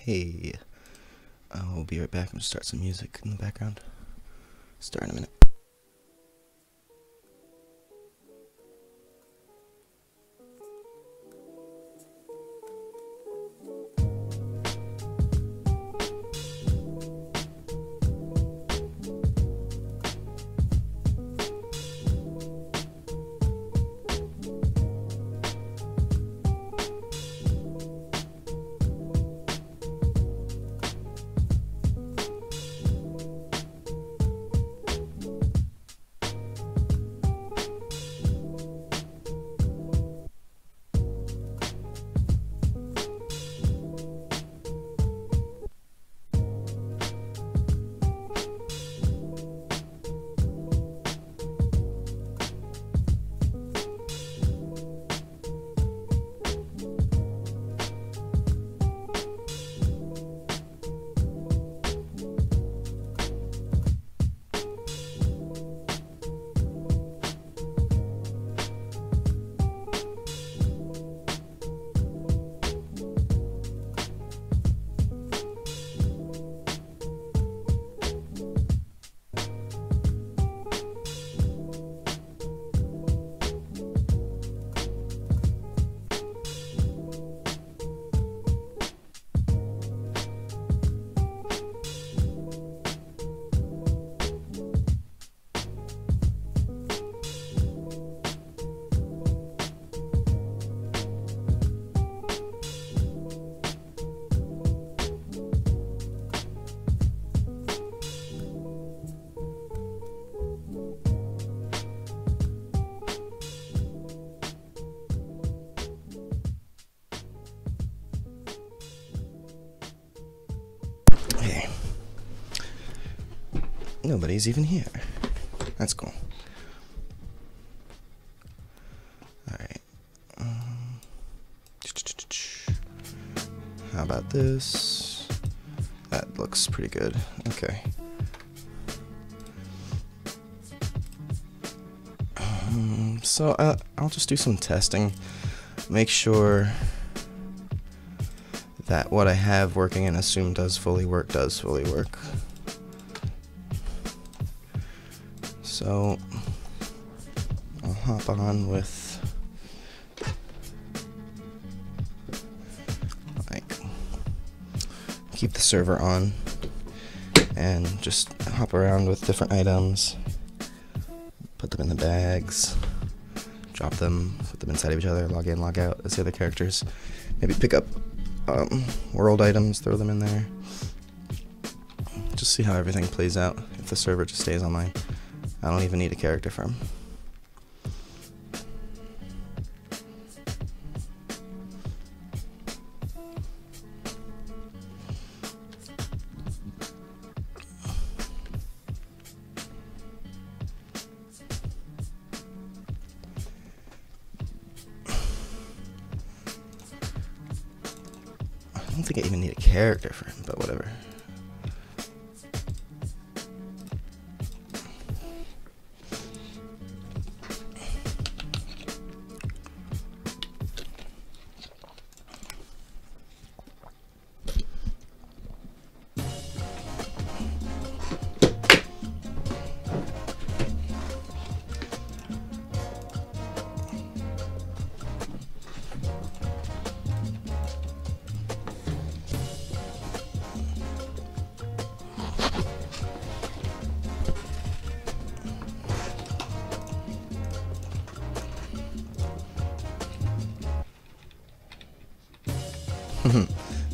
Hey, I'll be right back. I'm gonna start some music in the background. Start in a minute. Hey, nobody's even here. That's cool. Alright. How about this? That looks pretty good. Okay. So I'll just do some testing. Make sure that what I have working and assume does fully work. So I'll hop on with keep the server on and just hop around with different items, put them in the bags, drop them, put them inside of each other, log in, log out as the other characters, maybe pick up world items, throw them in there, just see how everything plays out. If the server just stays online, I don't even need a character from. I don't think I even need a character for him, but whatever.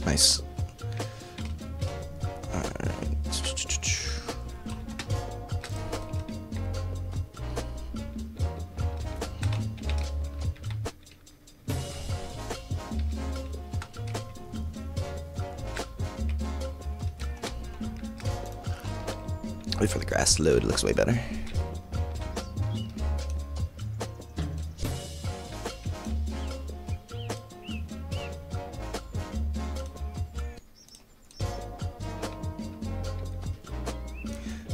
Nice. Alright. Wait for the grass to load, it looks way better.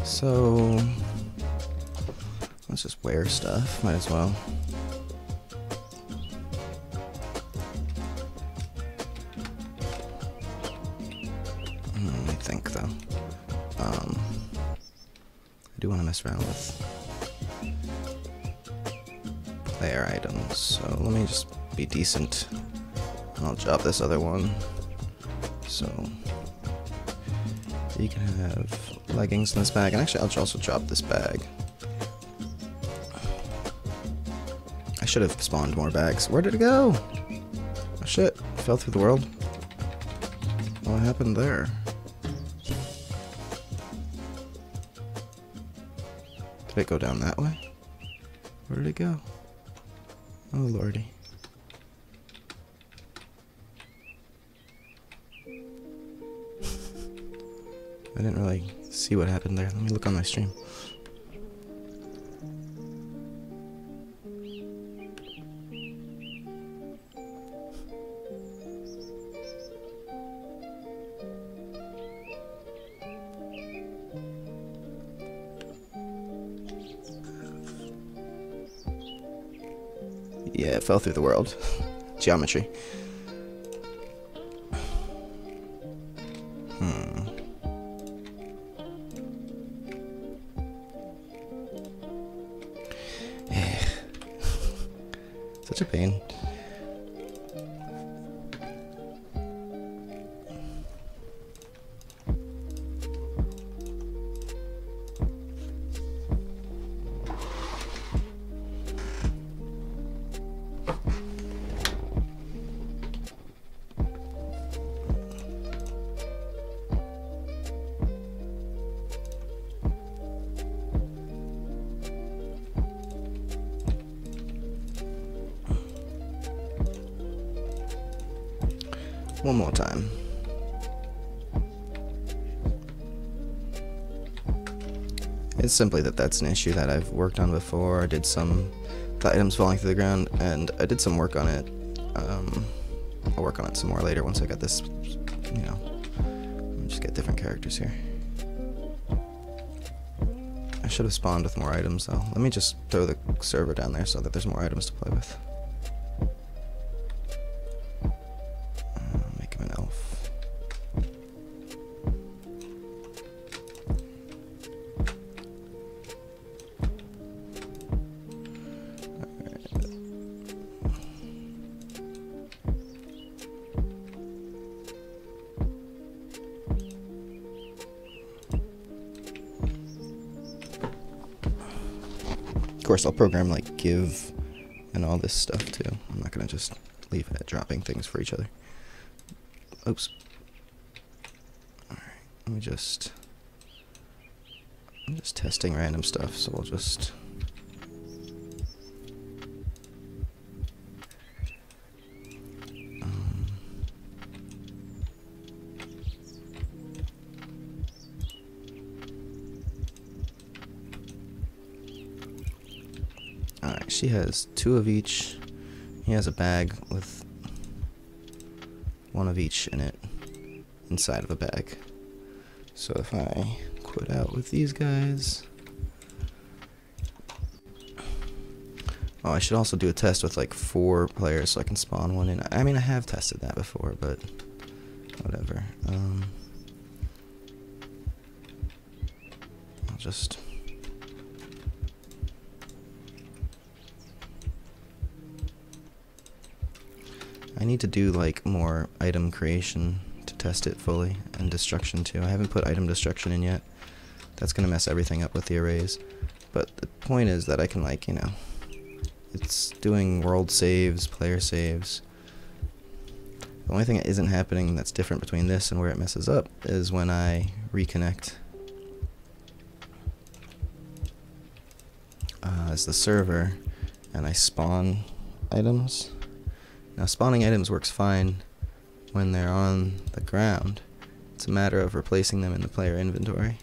So let's just wear stuff, might as well. Let me think though. I do want to mess around with player items, so let me just be decent. And I'll drop this other one. So you can have leggings in this bag, and actually I'll also drop this bag. I should have spawned more bags. Where did it go? Oh shit, it fell through the world. What happened there? Did it go down that way? Where did it go? Oh lordy. I didn't really see what happened there. Let me look on my stream. Yeah, it fell through the world. Geometry. Such a pain. One more time. It's simply that that's an issue that I've worked on before. I did some the items falling through the ground, and I did some work on it. I'll work on it some more later once I got this, you know. I'll just get different characters here. I should have spawned with more items though. Let me just throw the server down there so that there's more items to play with. Make him an elf. Of course, I'll program like give and all this stuff too. I'm not gonna just leave it at dropping things for each other. Oops. Alright, let me just... I'm just testing random stuff, so we'll just... Alright, she has 2 of each. He has a bag with 1 of each in it, inside of a bag. So if I quit out with these guys... Oh, I should also do a test with like 4 players so I can spawn one in. I mean, I have tested that before, but whatever. I'll just... I need to do like more item creation to test it fully, and destruction too. I haven't put item destruction in yet. That's gonna mess everything up with the arrays. But the point is that I can, like, you know, it's doing world saves, player saves. The only thing that isn't happening that's different between this and where it messes up is when I reconnect as the server and I spawn items. Now, spawning items works fine when they're on the ground. It's a matter of replacing them in the player inventory.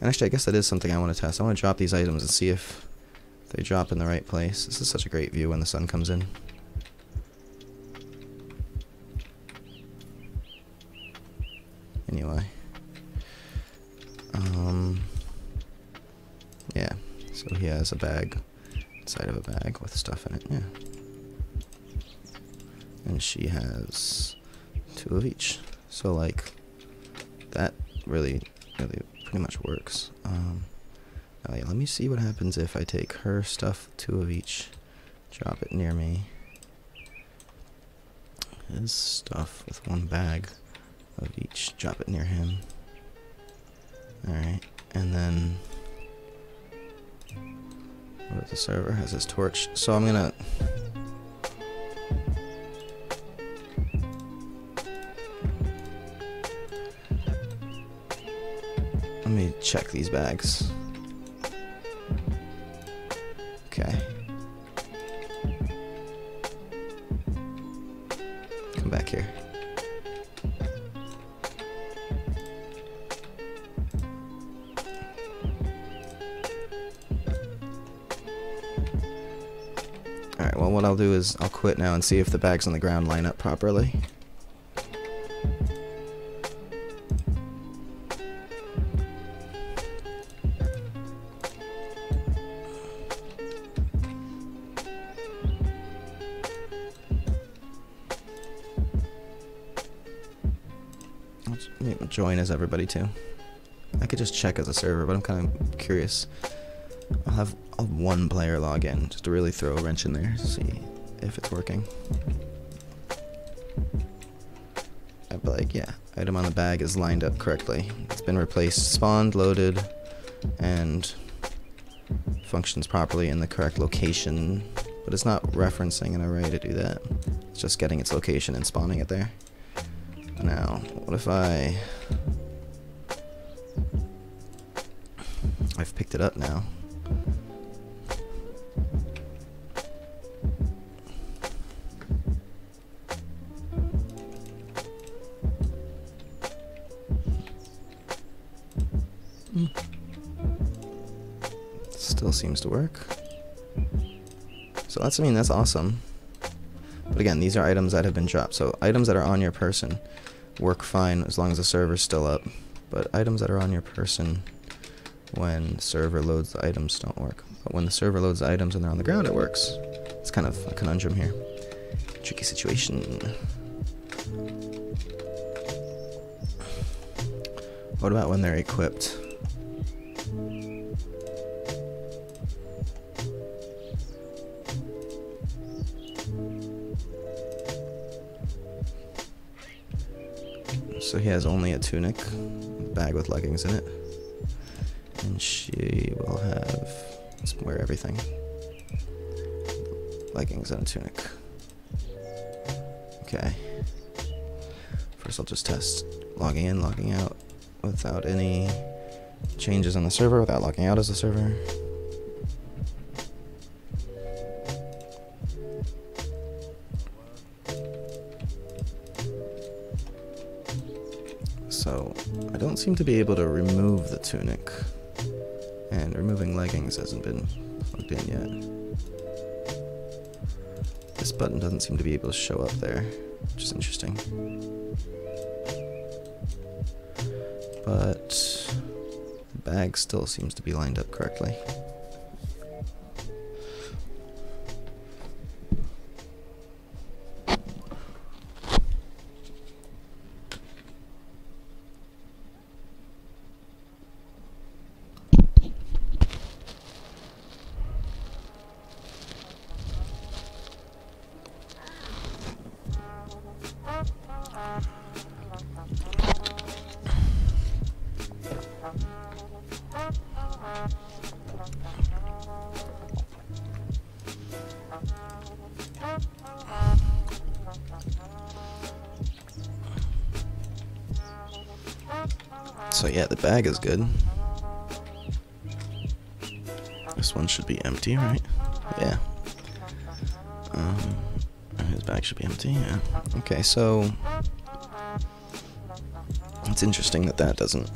And actually, I guess that is something I want to test. I want to drop these items and see if they drop in the right place. This is such a great view when the sun comes in. Anyway. Yeah. So he has a bag inside of a bag with stuff in it. Yeah. And she has 2 of each. So, like, that really pretty much works. Oh yeah, let me see what happens if I take her stuff, 2 of each, drop it near me. His stuff with 1 bag of each, drop it near him. Alright, and then what if the server has his torch? So I'm gonna let me check these bags. Okay. Come back here. Alright, well what I'll do is I'll quit now and see if the bags on the ground line up properly. Join as everybody too. I could just check as a server, but I'm kind of curious. I'll have 1 player log in just to really throw a wrench in there, see if it's working. I'd be like, yeah, item on the bag is lined up correctly. It's been replaced, spawned, loaded, and functions properly in the correct location, but it's not referencing an array to do that. It's just getting its location and spawning it there. Now, what if I've picked it up now. Still seems to work. So that's, I mean, that's awesome. But again, these are items that have been dropped. So items that are on your person work fine as long as the server's still up. But items that are on your person when the server loads the items don't work. But when the server loads the items and they're on the ground, it works. It's kind of a conundrum here. Tricky situation. What about when they're equipped? So he has only a tunic, bag with leggings in it, and she will have, let's wear everything, leggings and a tunic. Okay, first I'll just test logging in, logging out without any changes on the server, without logging out as a server. So, I don't seem to be able to remove the tunic, and removing leggings hasn't been plugged in yet. This button doesn't seem to be able to show up there, which is interesting. But the bag still seems to be lined up correctly. So yeah, the bag is good. This one should be empty, right? Yeah. His bag should be empty, yeah. Okay, so it's interesting that that doesn't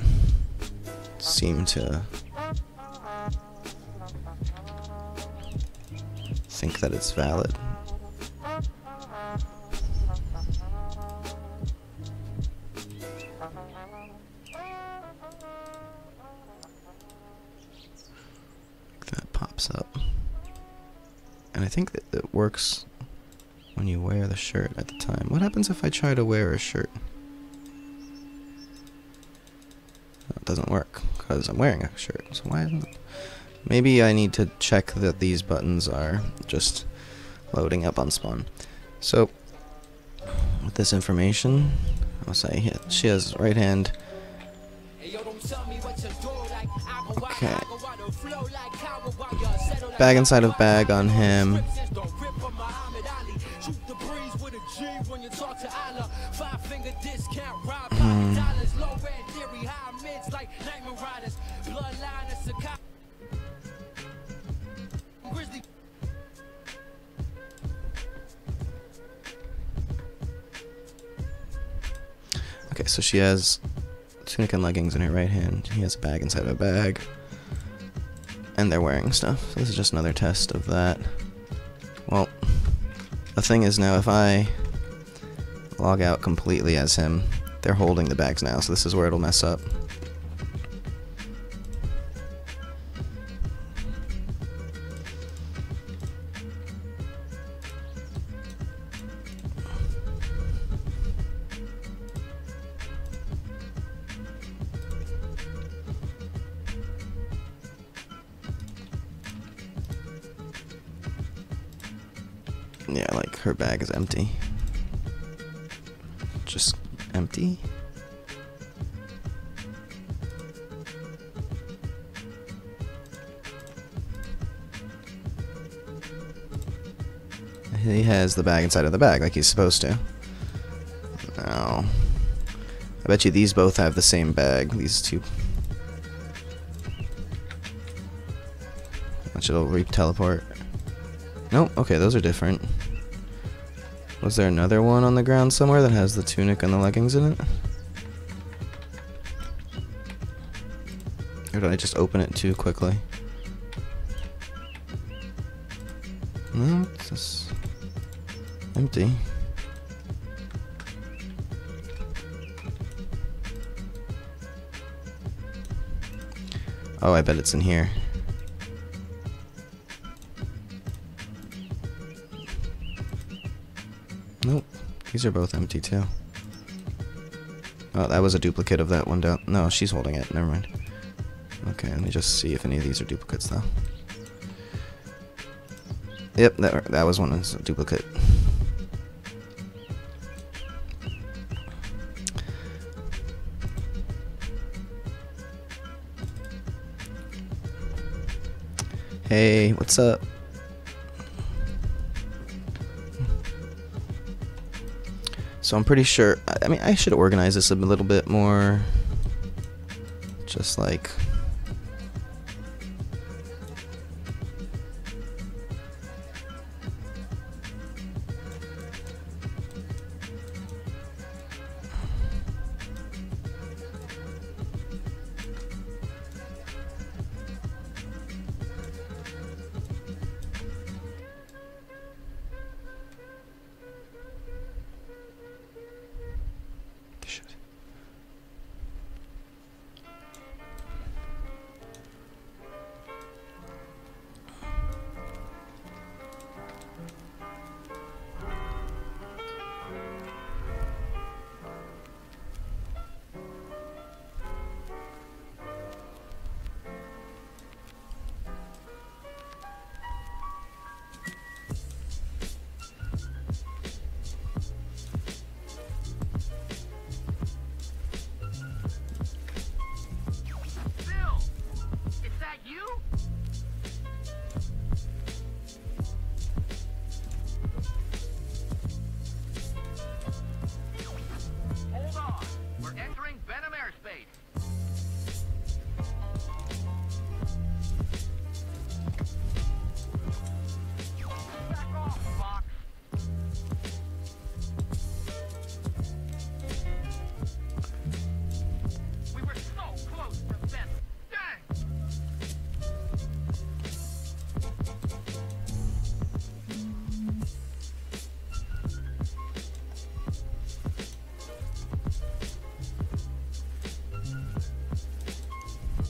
seem to think that it's valid. That pops up. And I think that it works when you wear the shirt at the time. What happens if I try to wear a shirt? It doesn't work because I'm wearing a shirt. So why isn't it? Maybe I need to check that these buttons are just loading up on spawn. So with this information, I'll say she has right hand. Okay. Bag inside of bag on him. Okay, so she has tunic and leggings in her right hand. He has a bag inside of a bag. And they're wearing stuff. So this is just another test of that. Well, the thing is now if I log out completely as him, they're holding the bags now, so this is where it'll mess up. Yeah, like her bag is empty. Just empty? He has the bag inside of the bag like he's supposed to. Now, I bet you these both have the same bag, these two. Watch, it'll re-teleport. Nope, okay, those are different. Was there another one on the ground somewhere that has the tunic and the leggings in it? Or did I just open it too quickly? No, it's just empty. Oh, I bet it's in here. Nope, these are both empty too. Oh, that was a duplicate of that one down. No, she's holding it. Never mind. Okay, let me just see if any of these are duplicates though. Yep, that was one that's a duplicate. Hey, what's up? So I'm pretty sure, I mean, I should organize this a little bit more. Just like...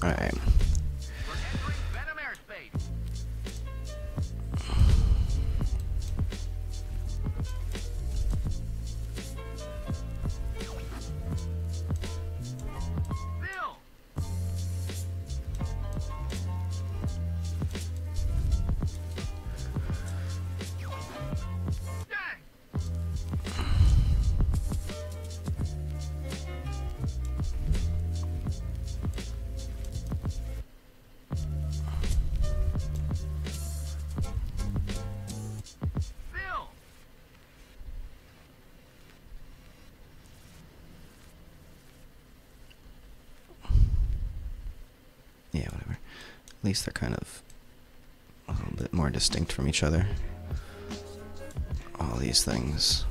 Alright. At least they're kind of a little bit more distinct from each other. All these things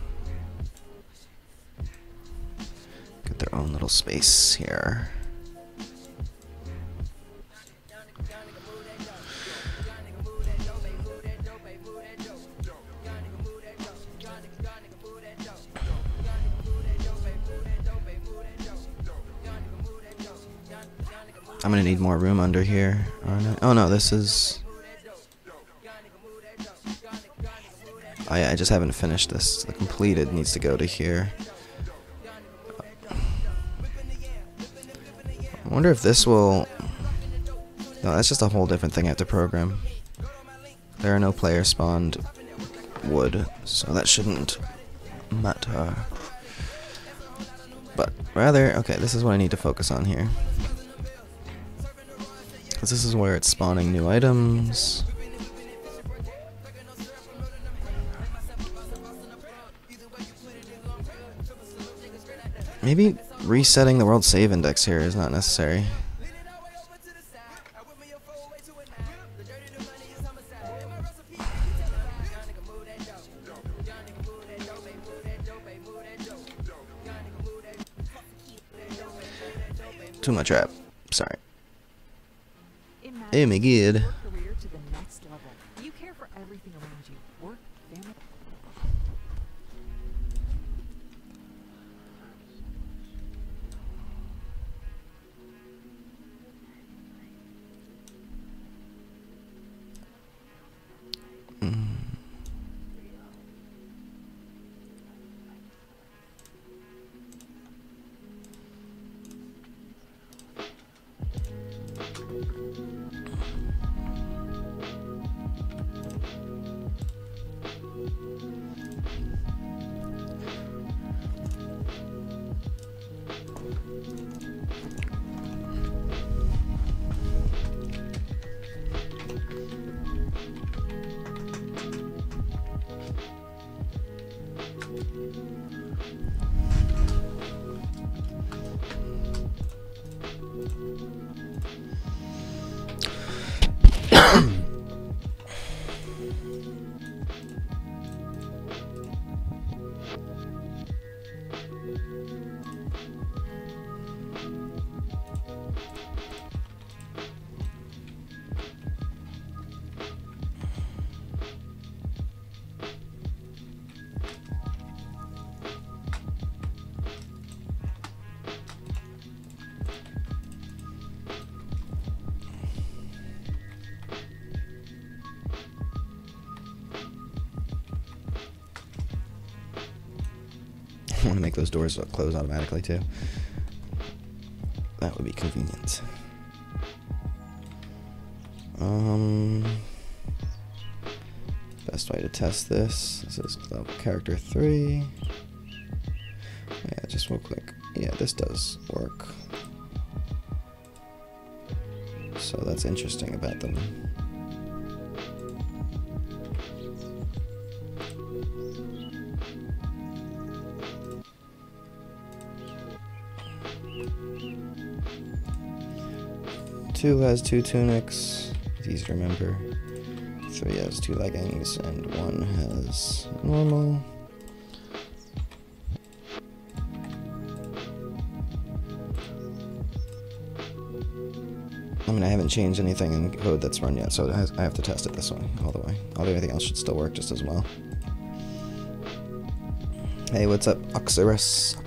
get their own little space here. I'm gonna need more room under here, aren't I? Oh no, this is... Oh yeah, I just haven't finished this. The completed needs to go to here. I wonder if this will... No, that's just a whole different thing I have to program. There are no player spawned wood, so that shouldn't matter. But rather, okay, this is what I need to focus on here. Because this is where it's spawning new items. Maybe resetting the world save index here is not necessary. Too much rap. Sorry. Oh my god. Career to the next level. You care for everything around you. Work, family. I want to make those doors close automatically too. That would be convenient. Best way to test this. This is level character 3. Yeah, just real quick. Yeah, this does work. So that's interesting about them. Two has 2 tunics, it's easy to remember. 3 has 2 leggings, and 1 has normal. I mean, I haven't changed anything in code that's run yet, so I have to test it this way, all the way. Everything else should still work just as well. Hey, what's up, Oxyrus?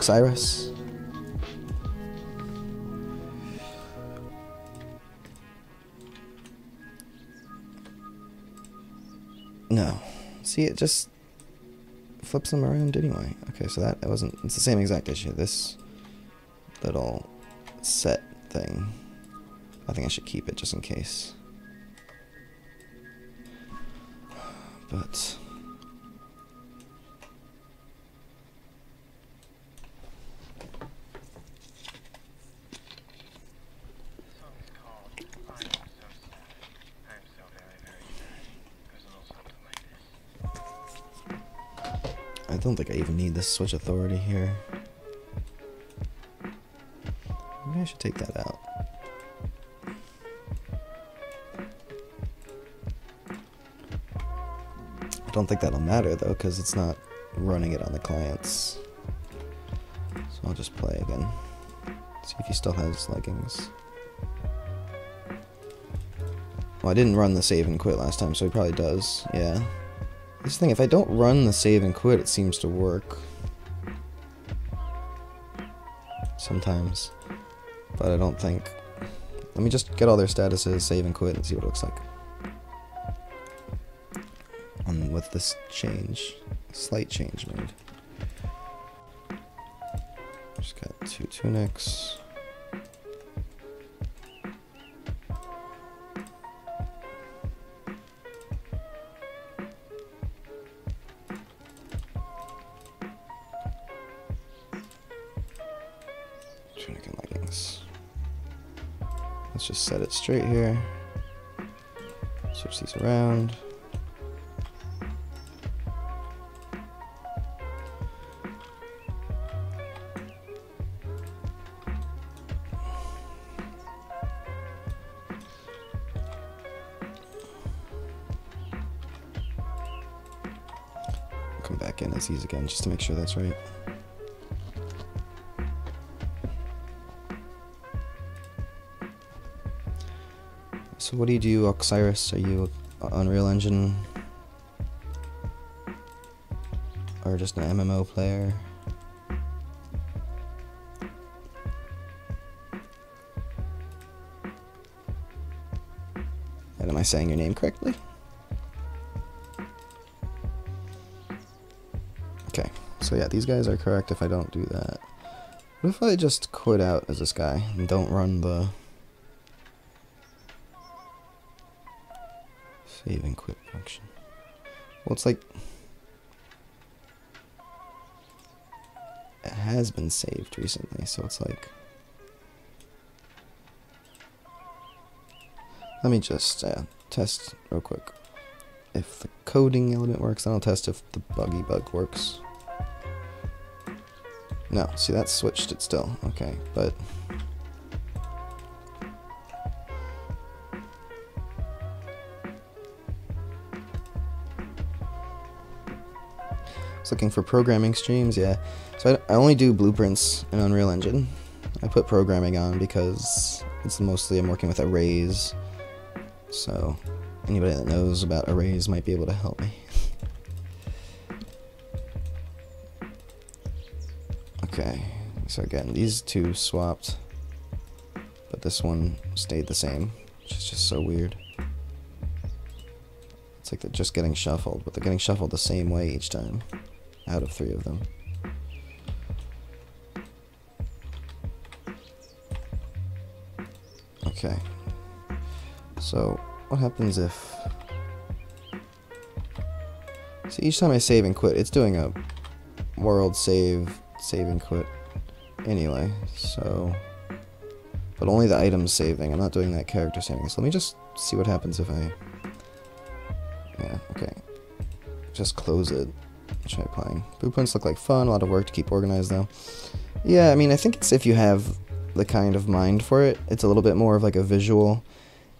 No. See, it just flips them around anyway. Okay, so that wasn't... It's the same exact issue. This little set thing. I think I should keep it just in case. But... I don't think I even need this switch authority here. Maybe I should take that out. don't think that'll matter though, because it's not running it on the clients. So I'll just play again. See if he still has leggings. Well, I didn't run the save and quit last time, so he probably does. Yeah. This thing, if I don't run the save and quit, it seems to work. Sometimes. But I don't think... Let me just get all their statuses, save and quit, and see what it looks like. And with this change, slight change made. Just got 2 tunics. Tunic and leggings. Let's just set it straight here. Switch these around. Come back in as these again just to make sure that's right. So what do you do, Osiris? Are you Unreal Engine? Or just an MMO player? And am I saying your name correctly? Okay, so yeah, these guys are correct if I don't do that. What if I just quit out as this guy and don't run the save and quit function? Well, it's like it has been saved recently, so it's like, let me just test real quick if the coding element works. Then I'll test if the buggy bug works. No, see, that switched it still. Okay, but I was looking for programming streams. Yeah, so I only do blueprints in Unreal Engine. I put programming on because it's mostly I'm working with arrays. So anybody that knows about arrays might be able to help me. Okay, so again, these two swapped, but this one stayed the same, which is just so weird. It's like they're just getting shuffled, but they're getting shuffled the same way each time, out of 3 of them. Okay, so what happens if... See, each time I save and quit, it's doing a world save and quit anyway, so... But only the items saving, I'm not doing that character saving. So let me just see what happens if I... Yeah, okay. Just close it. Try playing. Blueprints look like fun, a lot of work to keep organized though. Yeah, I mean, I think it's if you have the kind of mind for it, it's a little bit more of like a visual...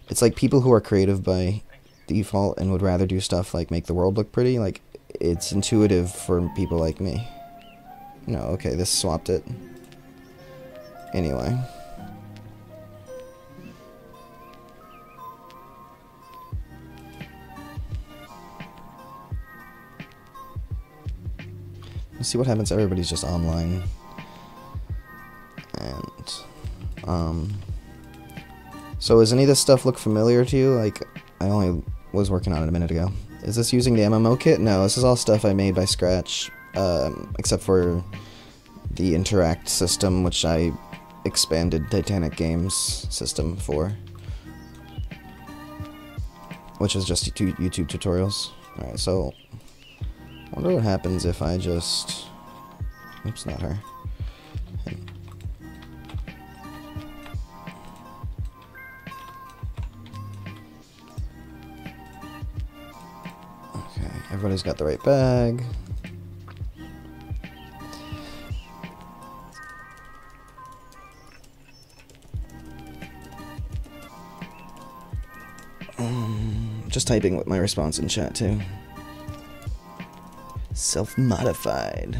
It's like people who are creative by default and would rather do stuff like make the world look pretty, like, it's intuitive for people like me. No, okay, this swapped it. Anyway. Let's see what happens. Everybody's just online. And, so does any of this stuff look familiar to you? Like, I only was working on it a minute ago. Is this using the MMO kit? No, this is all stuff I made by scratch, except for the Interact system, which I expanded Titanic Games system for, which is just YouTube tutorials. Alright, so I wonder what happens if I just... Oops, not her. Okay, everybody's got the right bag. Just typing with my response in chat too. Self-modified.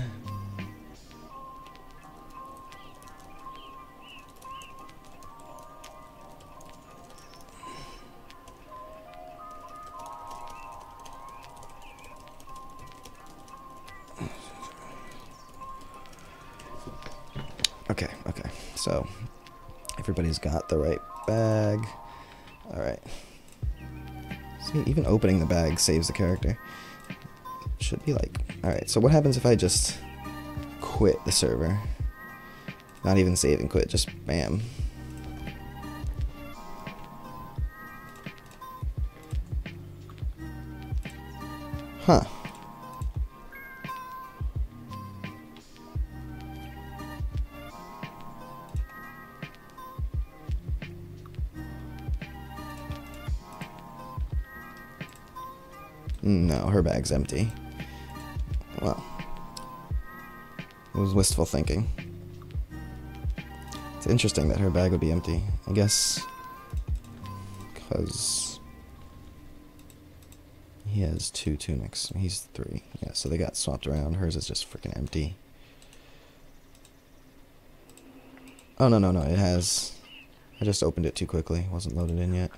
Okay, so everybody's got the right bag. Alright. See, even opening the bag saves the character. Should be like... Alright, so what happens if I just quit the server? Not even save and quit, just bam. Huh. No, her bag's empty. Well, it was wistful thinking. It's interesting that her bag would be empty. I guess because he has 2 tunics. He's 3. Yeah, so they got swapped around. Hers is just freaking empty. Oh, no, it has... I just opened it too quickly. It wasn't loaded in yet.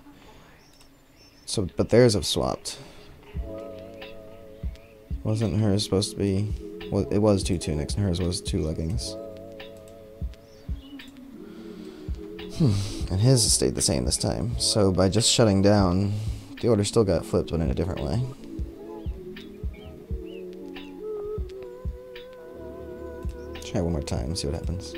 So, but theirs have swapped. Wasn't hers supposed to be... Well, it was 2 tunics, and hers was 2 leggings. And his stayed the same this time. So by just shutting down, the order still got flipped, but in a different way. Try one more time, see what happens.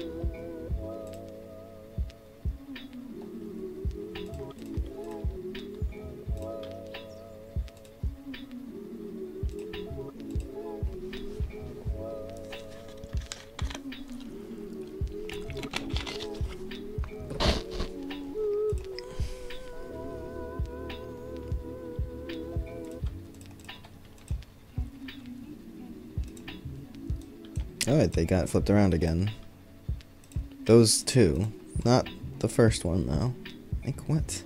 Alright, they got flipped around again. Those 2. Not the first one, though. Like, what?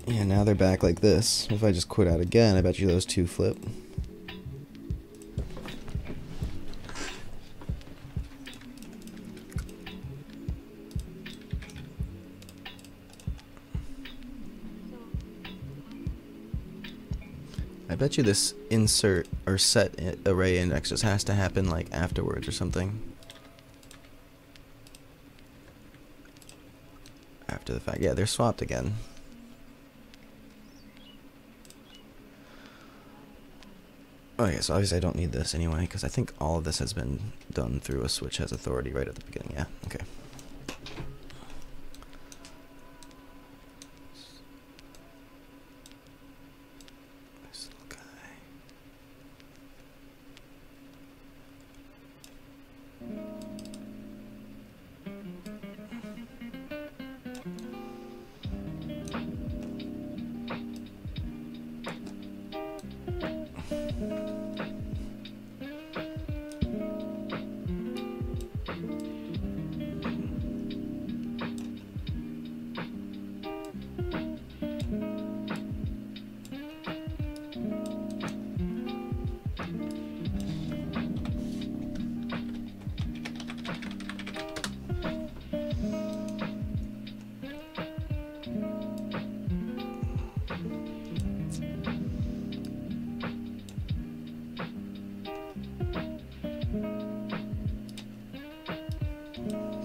Yeah, now they're back like this. If I just quit out again, I bet you those 2 flip. I bet you this insert or set array index just has to happen like afterwards or something. After the fact. Yeah, they're swapped again. Okay, so obviously I don't need this anyway, because I think all of this has been done through a switch has authority right at the beginning. Yeah, okay.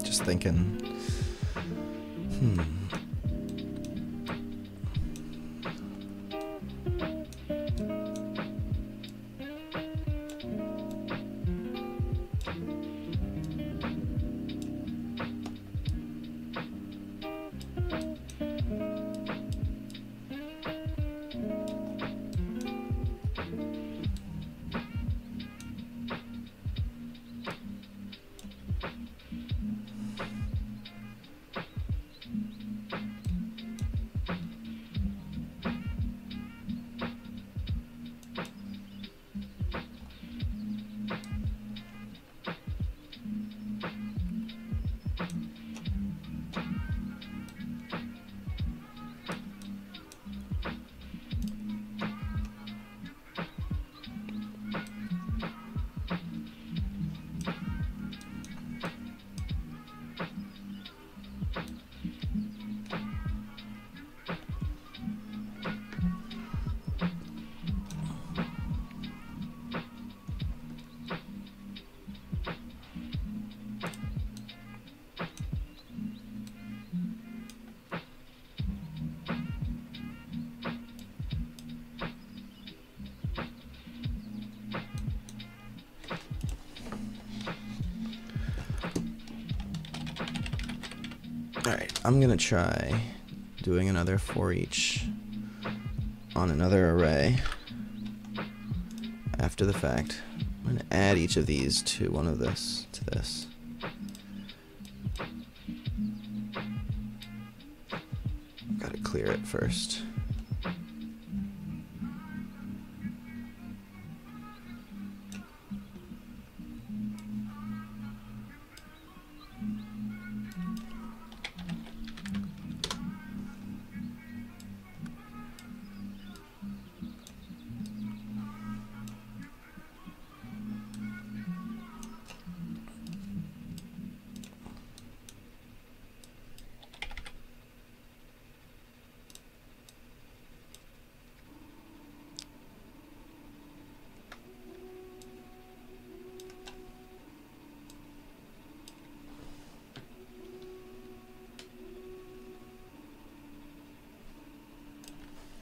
Just thinking, I'm gonna try doing another for each on another array after the fact. I'm gonna add each of these to one of this, to this. Gotta clear it first.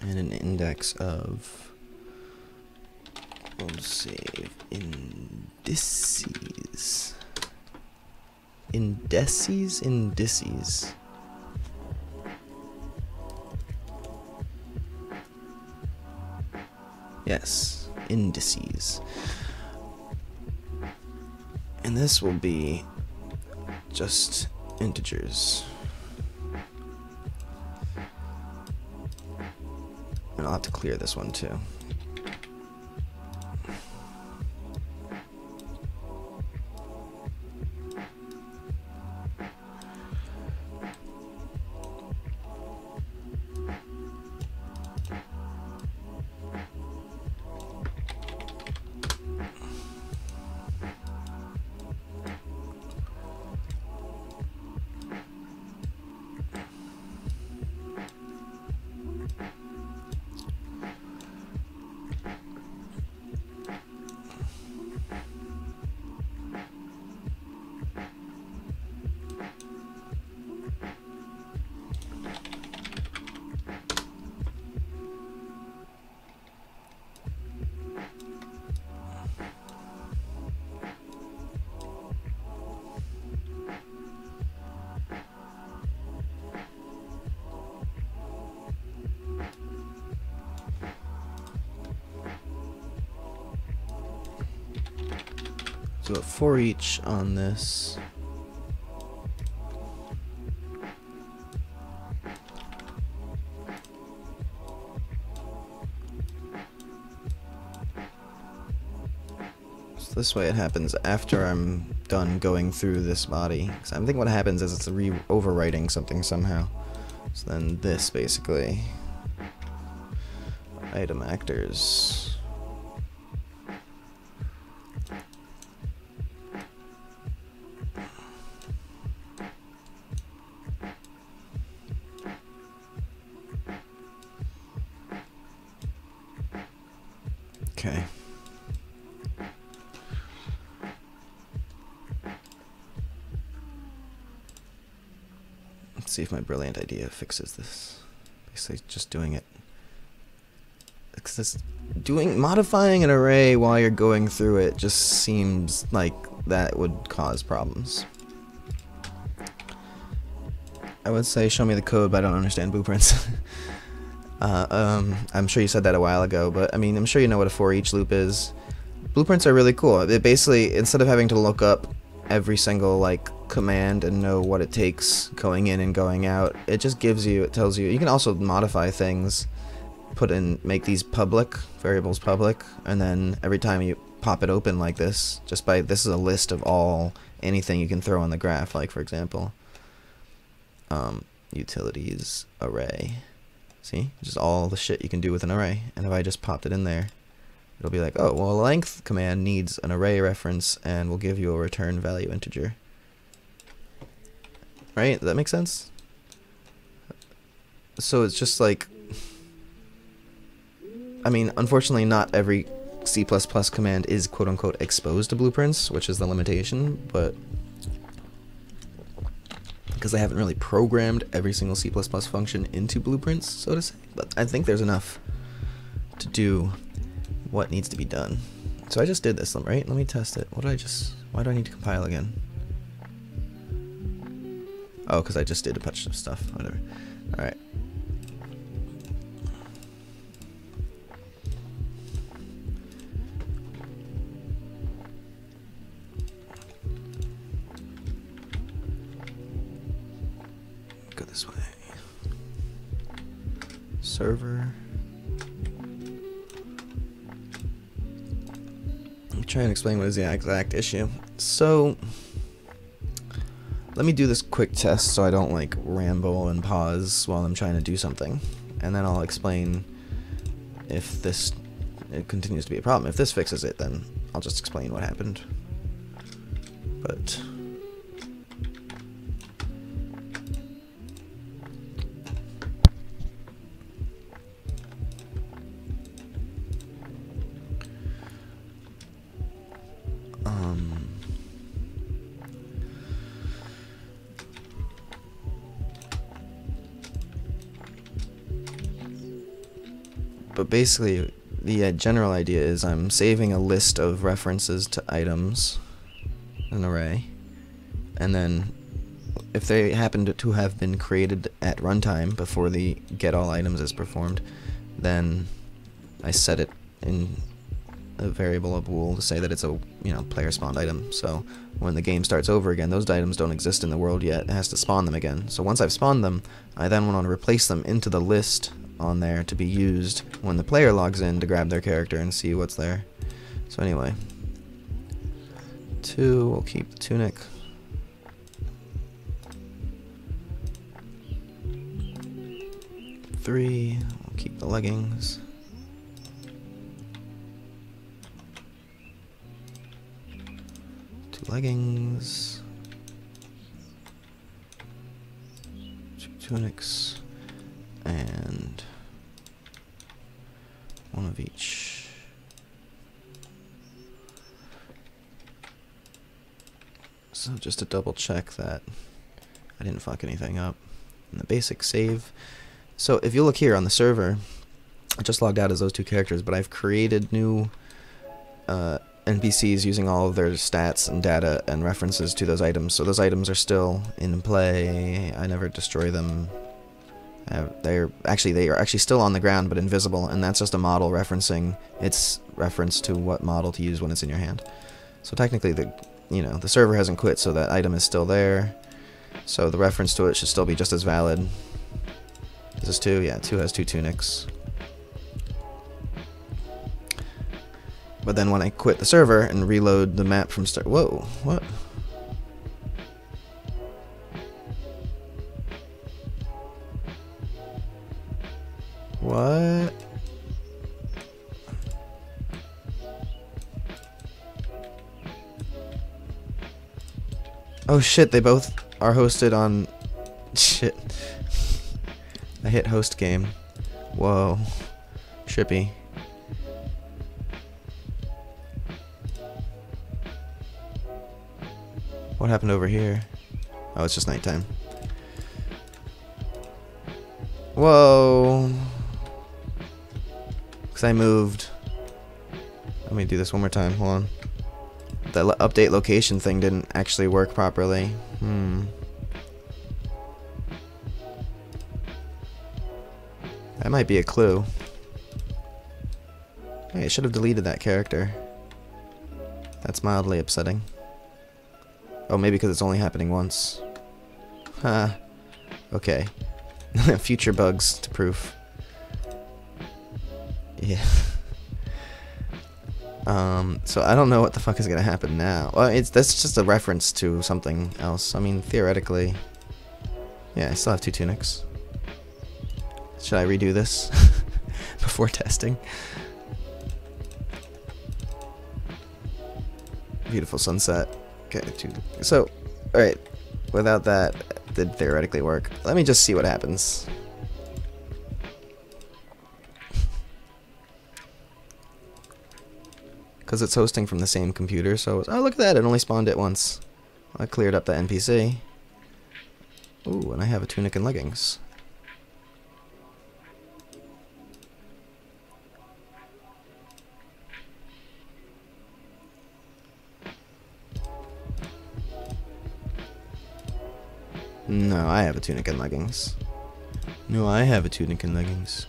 And an index of, we'll save indices. Indices. Yes, indices. And this will be just integers. And I'll have to clear this one too. Do a for each on this. So this way it happens after I'm done going through this body. So I'm thinking what happens is it's overwriting something somehow. So then this basically, item actors. Okay. Let's see if my brilliant idea fixes this. Basically just doing it. Modifying an array while you're going through it just seems like that would cause problems. I would say show me the code, but I don't understand blueprints. I'm sure you said that a while ago, but I mean, I'm sure you know what a for each loop is. Blueprints are really cool. It basically, instead of having to look up every single like command and know what it takes going in and going out, it just gives you, it tells you. You can also modify things, make these public, variables public, and then every time you pop it open like this, this is a list of anything you can throw on the graph, like for example, utilities array. See, just all the shit you can do with an array. And if I just popped it in there, it'll be like, oh, well, a length command needs an array reference and will give you a return value integer. Right? Does that make sense? So it's just like, I mean, unfortunately, not every C++ command is quote-unquote exposed to blueprints, which is the limitation, but because I haven't really programmed every single C++ function into blueprints, so to say. But I think there's enough to do what needs to be done. So I just did this, right? Let me test it. Why do I need to compile again? Oh, because I just did a bunch of stuff. Whatever. All right. Go this way. Server. Let me try and explain what is the exact issue. So, let me do this quick test so I don't like ramble and pause while I'm trying to do something, and then I'll explain if it continues to be a problem. If this fixes it, then I'll just explain what happened. But basically, the general idea is I'm saving a list of references to items, an array, and then if they happen to have been created at runtime before the get all items is performed, then I set it in a variable of bool to say that it's a player spawned item. So when the game starts over again, those items don't exist in the world yet. It has to spawn them again. So once I've spawned them, I then want to replace them into the list on there to be used when the player logs in to grab their character and see what's there. So anyway, 2, we'll keep the tunic. 3, we'll keep the leggings. 2 leggings. 2 tunics. And 1 of each. So just to double check that I didn't fuck anything up in the basic save. So if you look here on the server, I just logged out as those 2 characters, but I've created new NPCs using all of their stats and data and references to those items. So those items are still in play. I never destroy them. They are actually still on the ground but invisible, and that's just a model referencing its reference to what model to use when it's in your hand. So technically the server hasn't quit, so that item is still there. So the reference to it should still be just as valid. This is 2, yeah, 2 has 2 tunics. But then when I quit the server and reload the map from start, whoa, what? What? Oh shit, they both are hosted on... Shit. I hit host game. Whoa. Trippy. What happened over here? Oh, it's just nighttime. Whoa. Because I moved. Let me do this one more time. Hold on. The update location thing didn't actually work properly. That might be a clue. Hey, I should have deleted that character. That's mildly upsetting. Oh, maybe because it's only happening once. Huh. Okay. Future bugs to proof. Yeah. So I don't know what the fuck is gonna happen now. Well, that's just a reference to something else. I mean, theoretically. Yeah, I still have 2 tunics. Should I redo this before testing? Beautiful sunset. Okay, 2. So, alright. Without that, it did theoretically work. Let me just see what happens. Because it's hosting from the same computer, so oh, look at that, it only spawned it once. I cleared up the NPC. Ooh, and I have a tunic and leggings. No, I have a tunic and leggings. No, I have a tunic and leggings.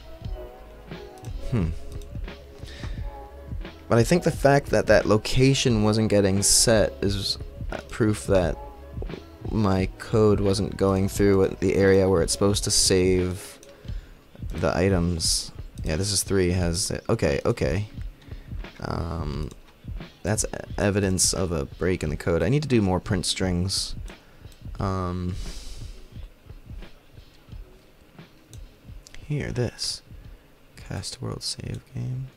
But I think the fact that that location wasn't getting set is proof that my code wasn't going through the area where it's supposed to save the items. Yeah, this is 3 has it. Okay, okay. That's evidence of a break in the code. I need to do more print strings. Here, this. Cast world save game.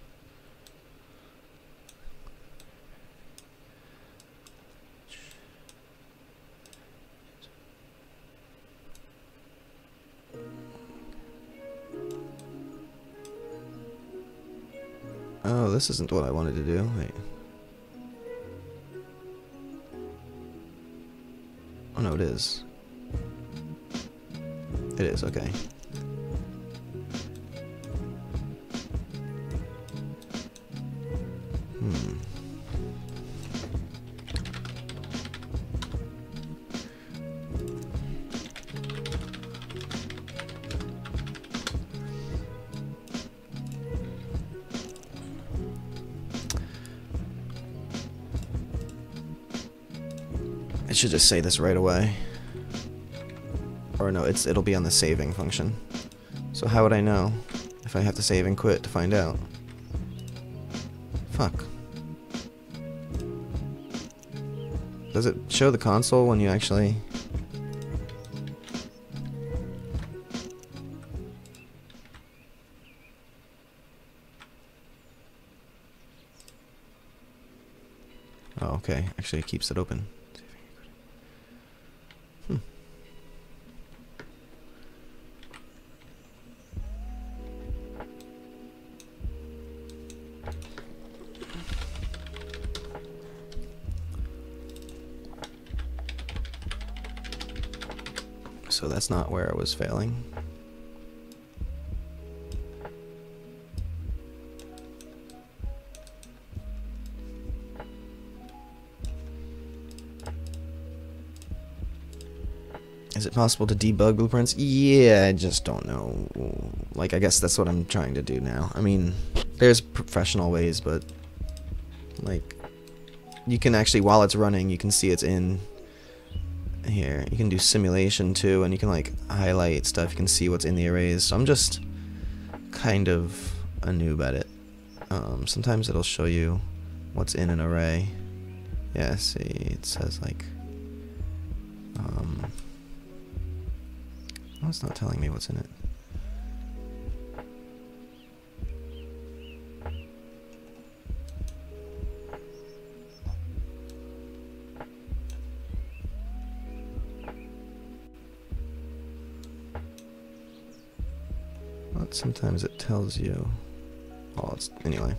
Oh, this isn't what I wanted to do. Wait. Oh no, it is. It is, okay. I should just say this right away. Or no, it'll be on the saving function. So how would I know if I have to save and quit to find out? Fuck. Does it show the console when you actually... Oh, okay. Actually, it keeps it open. So that's not where I was failing. Is it possible to debug blueprints? Yeah, I just don't know. Like, I guess that's what I'm trying to do now. I mean, there's professional ways, but like, you can actually, while it's running, you can see it's in here. You can do simulation too, and you can like highlight stuff. You can see what's in the arrays. So I'm just kind of a noob at it. Sometimes it'll show you what's in an array. Yeah, see, it says like, oh, it's not telling me what's in it. But sometimes it tells you. Oh, it's anyway.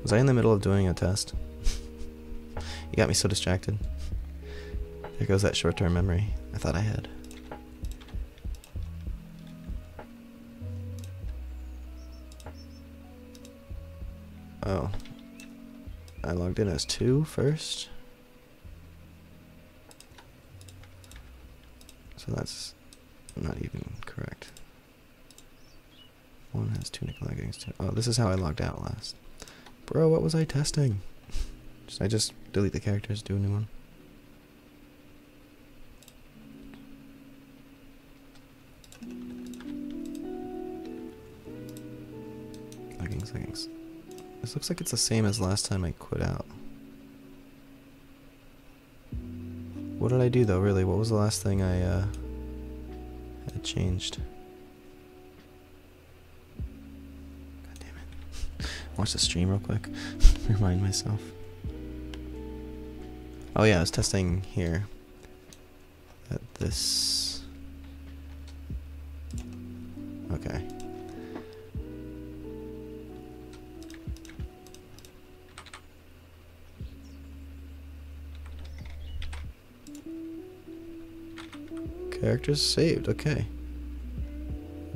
Was I in the middle of doing a test? You got me so distracted. There goes that short-term memory I thought I had. Oh. I logged in as 2 first. So that's not even correct. 1 has tunic leggings. 2. Oh, this is how I logged out last. Bro, what was I testing? I just delete the characters, do a new one. Leggings. This looks like it's the same as last time I quit out. What did I do though, really? What was the last thing I had changed? God damn it. Watch the stream real quick. Remind myself. Oh yeah, I was testing here. At this. Okay. Characters saved, okay.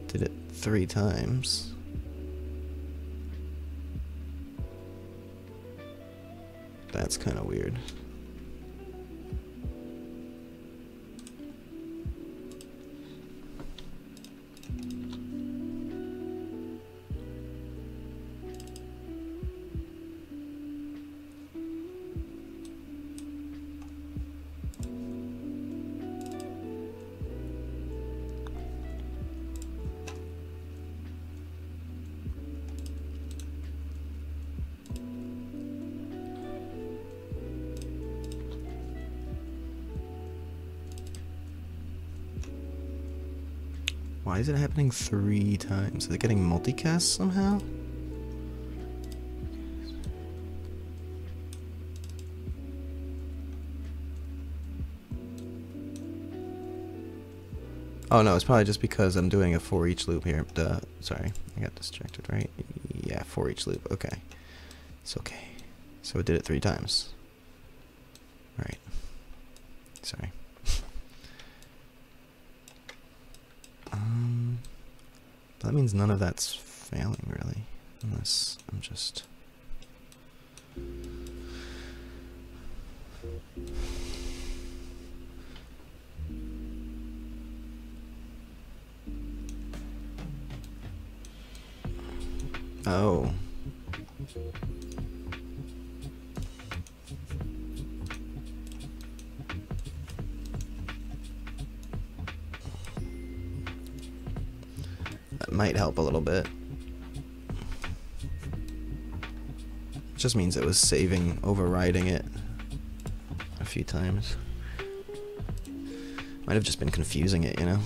Did it 3 times. That's kind of weird. Why is it happening 3 times? Is it getting multicast somehow? Oh no, it's probably just because I'm doing a for each loop here. Duh. Sorry, I got distracted, right? Yeah, for each loop. Okay. It's okay. So it did it 3 times. Right. Sorry. That means none of that's failing, really. Unless I'm just... Oh. That might help a little bit. It just means it was saving, overriding it a few times. Might have just been confusing it, you know?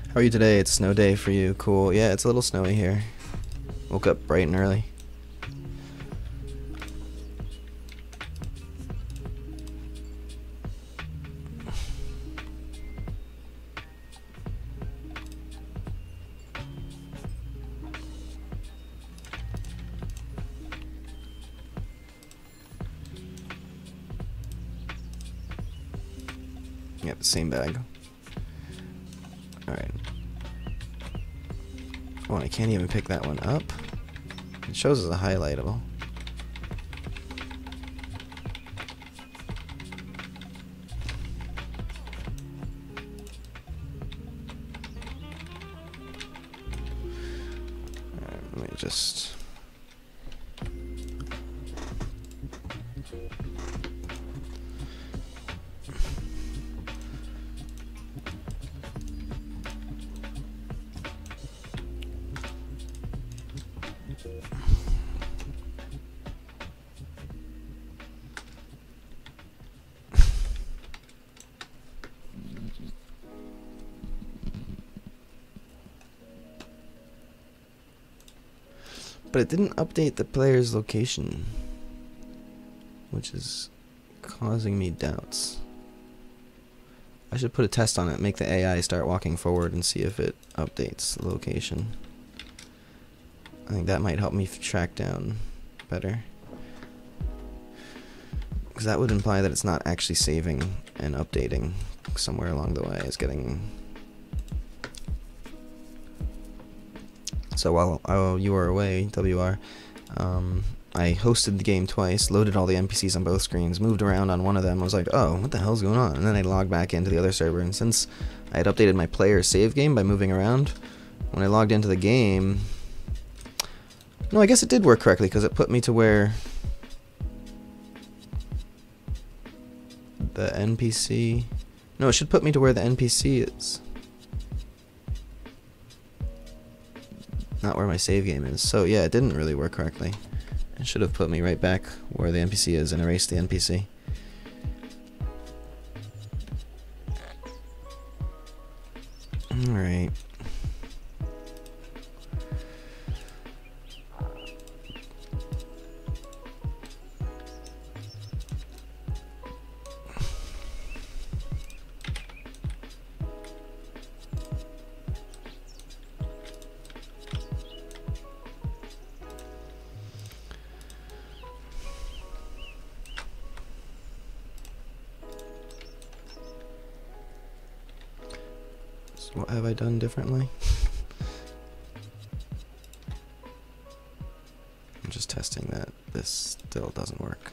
How are you today? It's a snow day for you. Cool. Yeah, it's a little snowy here. Woke up bright and early. Yep, same bag. Alright. Oh, and I can't even pick that one up. It shows as a highlightable. Alright, let me just... But it didn't update the player's location, which is causing me doubts. I should put a test on it, make the AI start walking forward and see if it updates the location. I think that might help me track down better. Because that would imply that it's not actually saving and updating somewhere along the way. It's getting... So while you were away, WR, I hosted the game twice, loaded all the NPCs on both screens, moved around on one of them. I was like, oh, what the hell's going on? And then I logged back into the other server, and since I had updated my player save game by moving around, when I logged into the game... No, I guess it did work correctly, because it put me to where the NPC... No, it should put me to where the NPC is. Not where my save game is. So yeah, it didn't really work correctly. It should have put me right back where the NPC is and erased the NPC. Alright. What have I done differently? I'm just testing that this still doesn't work.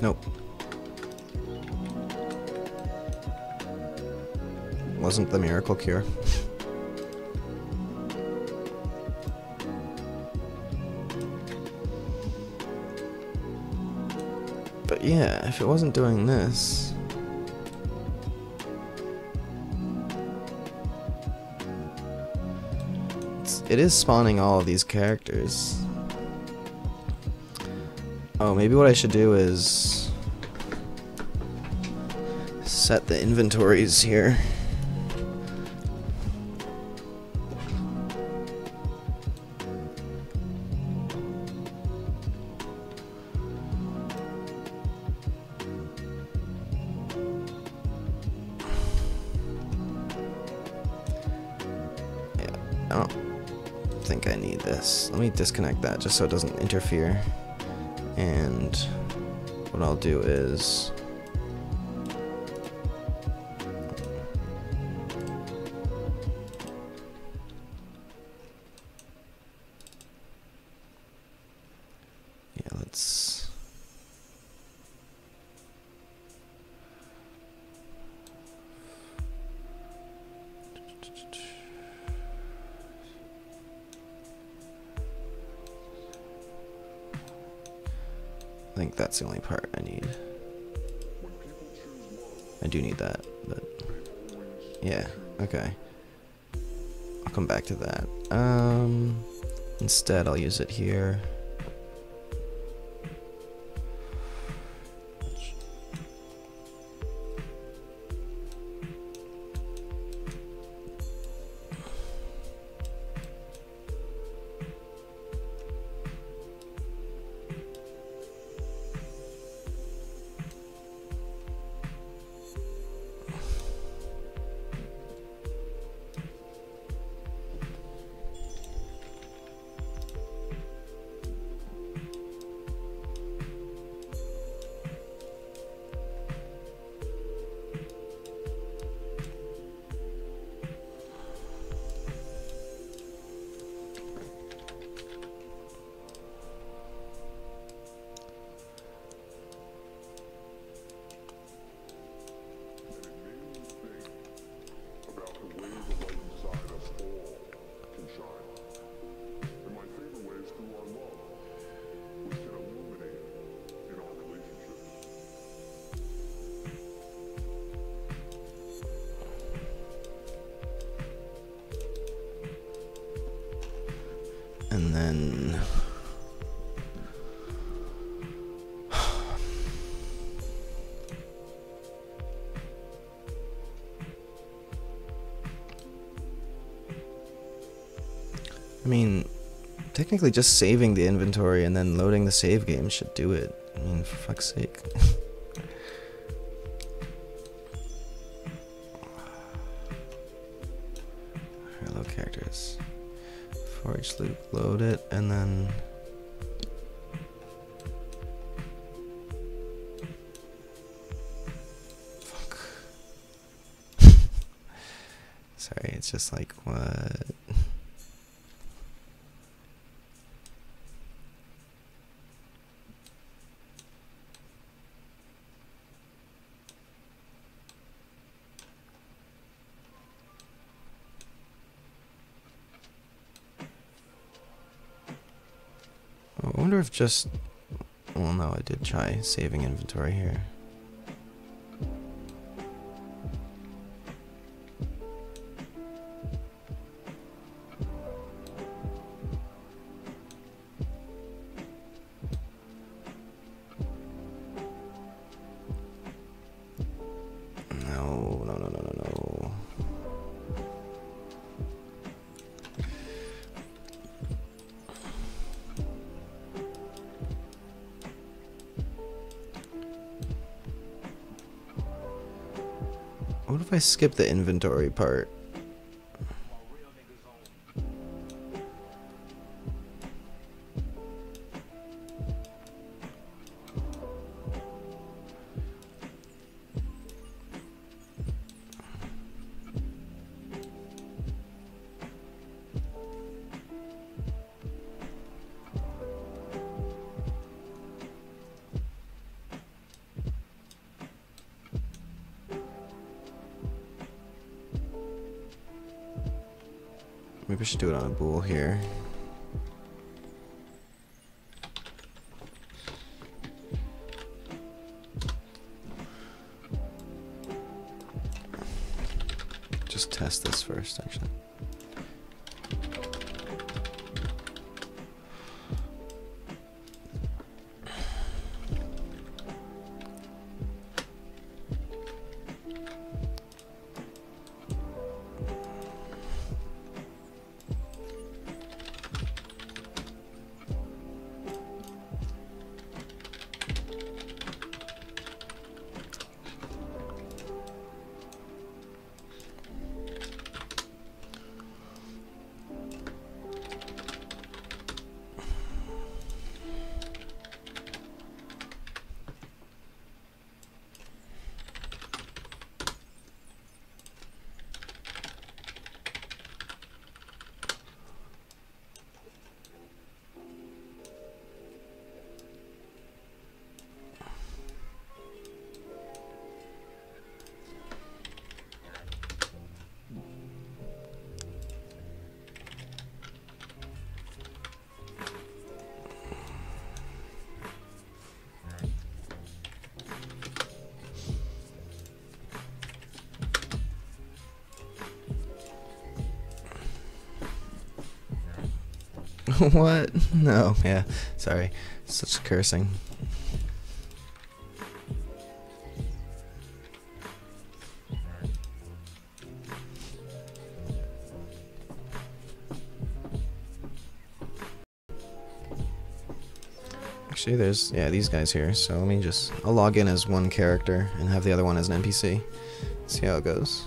Nope. Wasn't the miracle cure. But yeah, if it wasn't doing this... It is spawning all of these characters. Oh, maybe what I should do is set the inventories here. Yeah, I don't think I need this. Let me disconnect that just so it doesn't interfere. And what I'll do is let's I think that's the only part I need. I do need that, but yeah, okay. I'll come back to that. Instead I'll use it here. And then I mean, technically just saving the inventory and then loading the save game should do it. I mean, for fuck's sake. Hello characters. For each loop, load it, and then fuck. Sorry, it's just like what? I wonder if just... Well, no, I did try saving inventory here. What if I skip the inventory part? Maybe we should do it on a bool here. Just test this first, actually. What? No, yeah, sorry. Such cursing. Actually, there's, yeah, these guys here, so let me just, I'll log in as one character and have the other one as an NPC. See how it goes.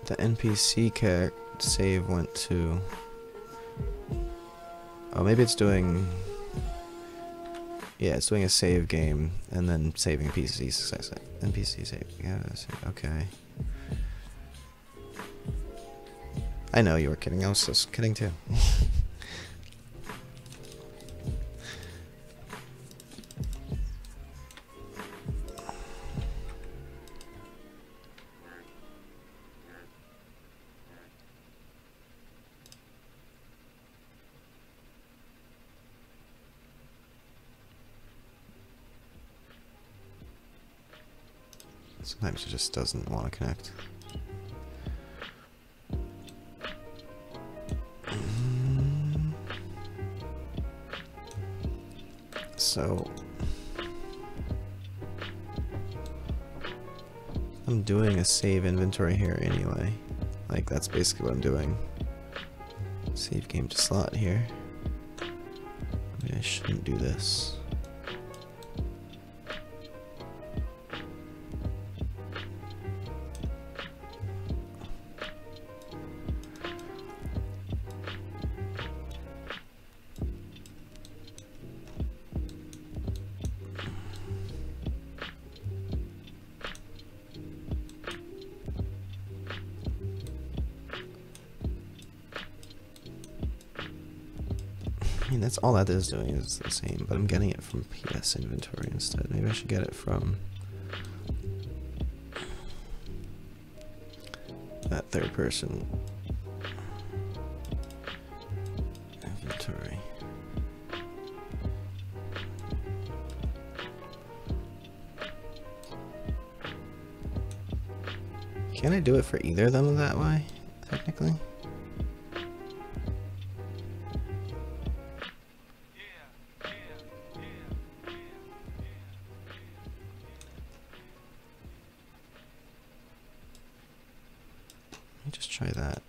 The NPC character save went to... Oh, maybe it's doing... Yeah, it's doing a save game and then saving NPC success. NPC save. Yeah, okay. I know you were kidding. I was just kidding too. Sometimes it just doesn't want to connect. So I'm doing a save inventory here anyway. Like, that's basically what I'm doing. Save game to slot here. Maybe I shouldn't do this. I mean, that's all that is doing is the same, but I'm getting it from PS inventory instead. Maybe I should get it from that third person inventory. Can I do it for either of them that way, technically? Let me just try that.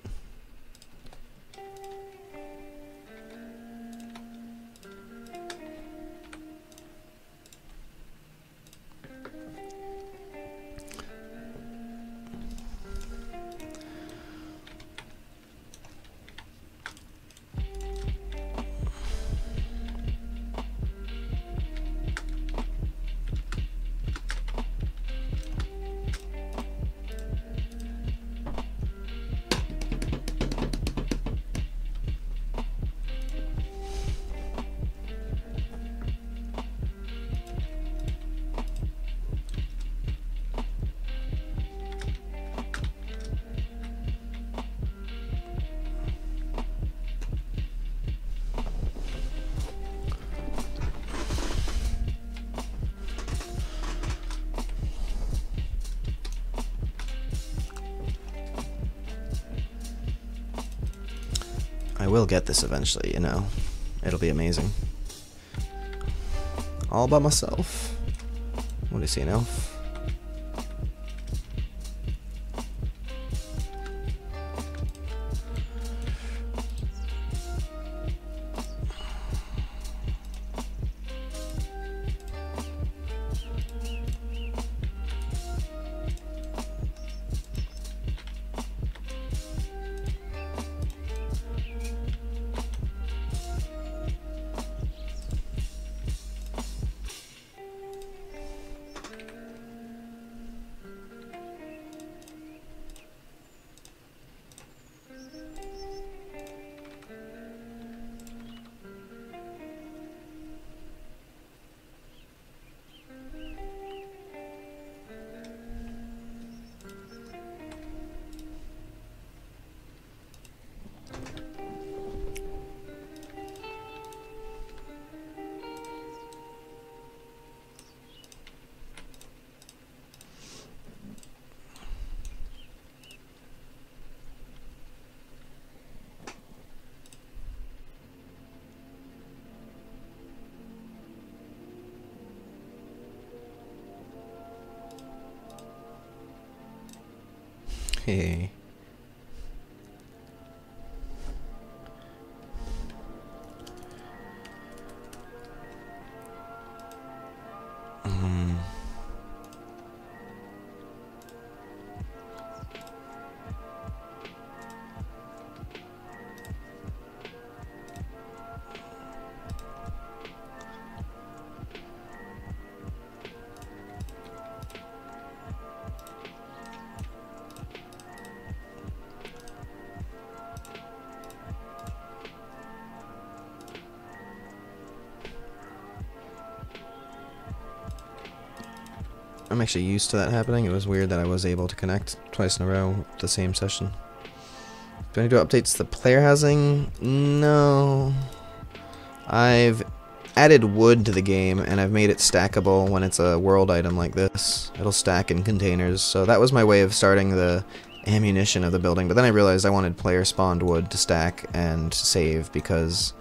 I will get this eventually, you know. It'll be amazing. All by myself. What do you see, an elf? Hey. I'm actually used to that happening. It was weird that I was able to connect twice in a row the same session. Do I need to update the player housing? No. I've added wood to the game and I've made it stackable when it's a world item like this. It'll stack in containers. So that was my way of starting the ammunition of the building. But then I realized I wanted player spawned wood to stack and save because...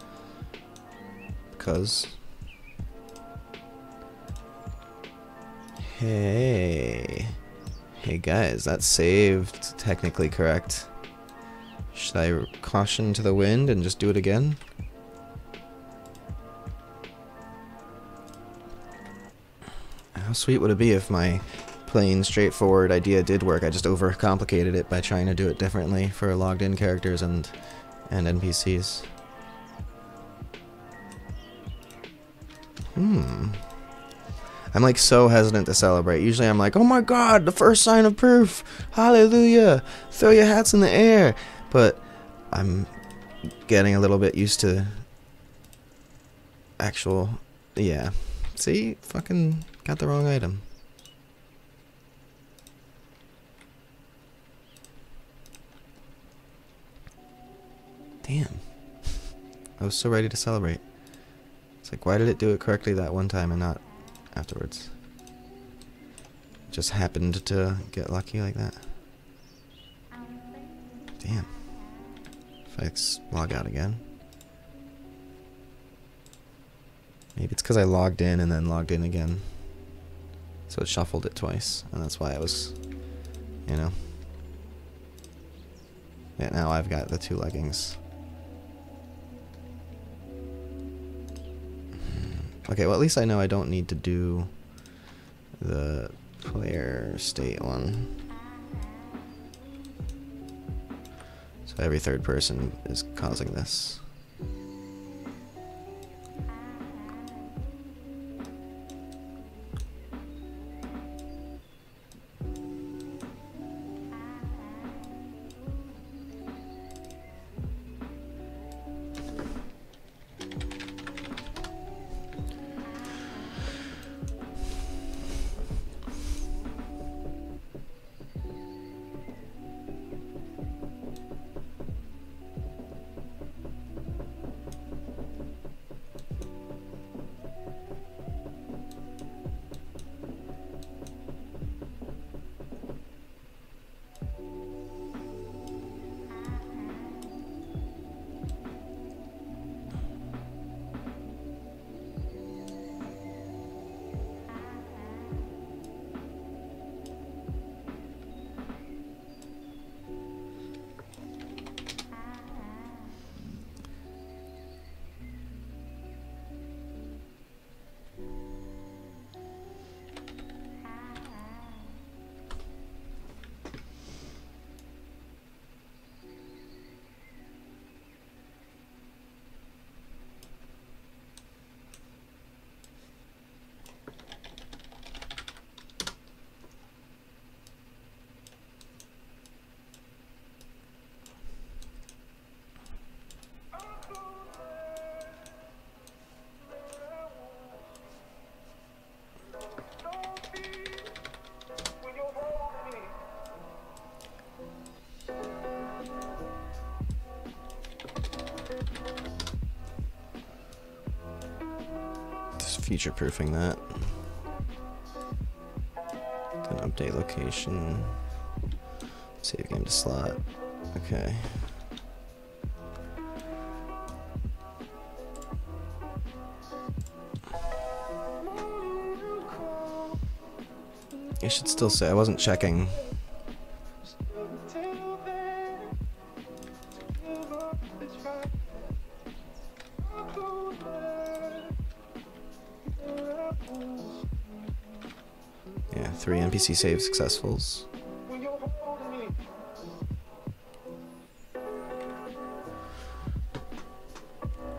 Hey guys, that's saved, technically correct. Should I caution to the wind and just do it again? How sweet would it be if my plain straightforward idea did work? I just overcomplicated it by trying to do it differently for logged in characters and NPCs. I'm like so hesitant to celebrate. Usually I'm like, oh my god, the first sign of proof! Hallelujah! Throw your hats in the air! But I'm getting a little bit used to actual... Yeah. See? Fucking got the wrong item. Damn. I was so ready to celebrate. It's like, why did it do it correctly that one time and not afterwards? Just happened to get lucky like that. Damn. If I log out again. Maybe it's because I logged in and then logged in again. So it shuffled it twice. And that's why I was, you know. Yeah, now I've got the 2 leggings. Okay, well at least I know I don't need to do the player state one. So every third person is causing this. Future-proofing that. Then update location. Save game to slot. Okay. I should still say I wasn't checking. Yeah, 3 NPC save successfuls.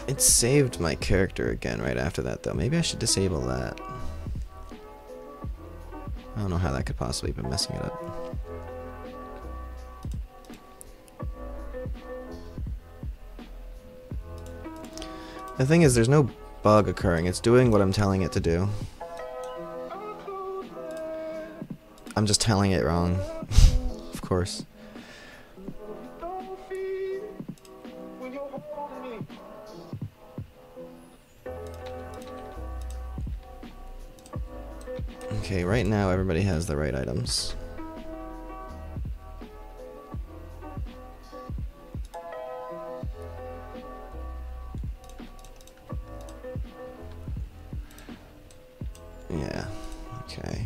It saved my character again right after that though. Maybe I should disable that. I don't know how that could possibly be messing it up. The thing is, there's no bug occurring. It's doing what I'm telling it to do. I'm just telling it wrong. Of course. Okay, right now everybody has the right items. Yeah, okay.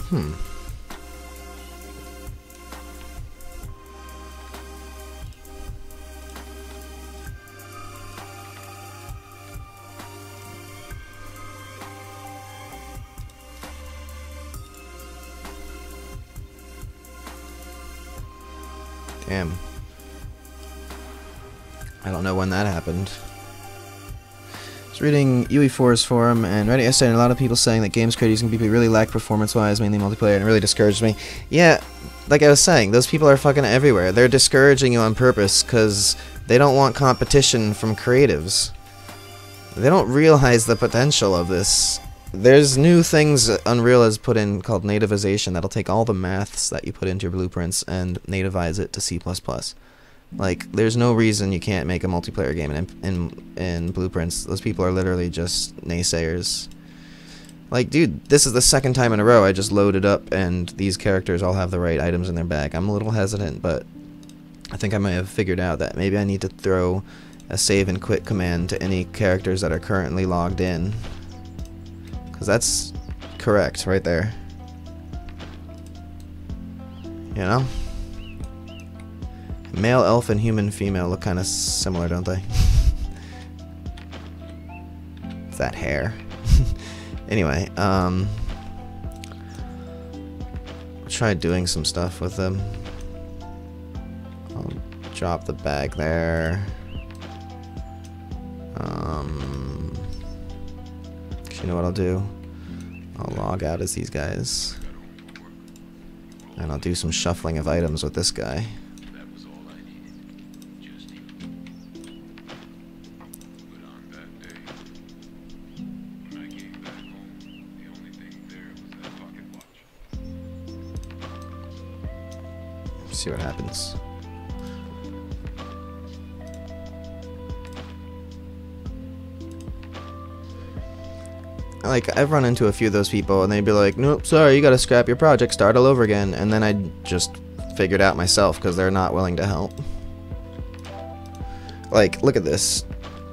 Damn. I don't know when that happened. I was reading UE4's forum and read it yesterday, and a lot of people saying that games creators can be really lack performance-wise, mainly multiplayer, and it really discouraged me. Yeah, like I was saying, those people are fucking everywhere. They're discouraging you on purpose because they don't want competition from creatives. They don't realize the potential of this. There's new things Unreal has put in called nativization that'll take all the maths that you put into your blueprints and nativize it to C++. Like, there's no reason you can't make a multiplayer game in blueprints. Those people are literally just naysayers. Like, dude, this is the second time in a row I just loaded up and these characters all have the right items in their bag. I'm a little hesitant, but I think I might have figured out that maybe I need to throw a save and quit command to any characters that are currently logged in. Because that's correct right there. You know? Male elf and human female look kind of similar, don't they? It's that hair. Anyway, I'll try doing some stuff with them. I'll drop the bag there. You know what I'll do? I'll log out as these guys. And I'll do some shuffling of items with this guy. See what happens. Like, I've run into a few of those people and they'd be like, nope, sorry, you gotta scrap your project, start all over again. And then I just figured out myself because they're not willing to help. Like, look at this.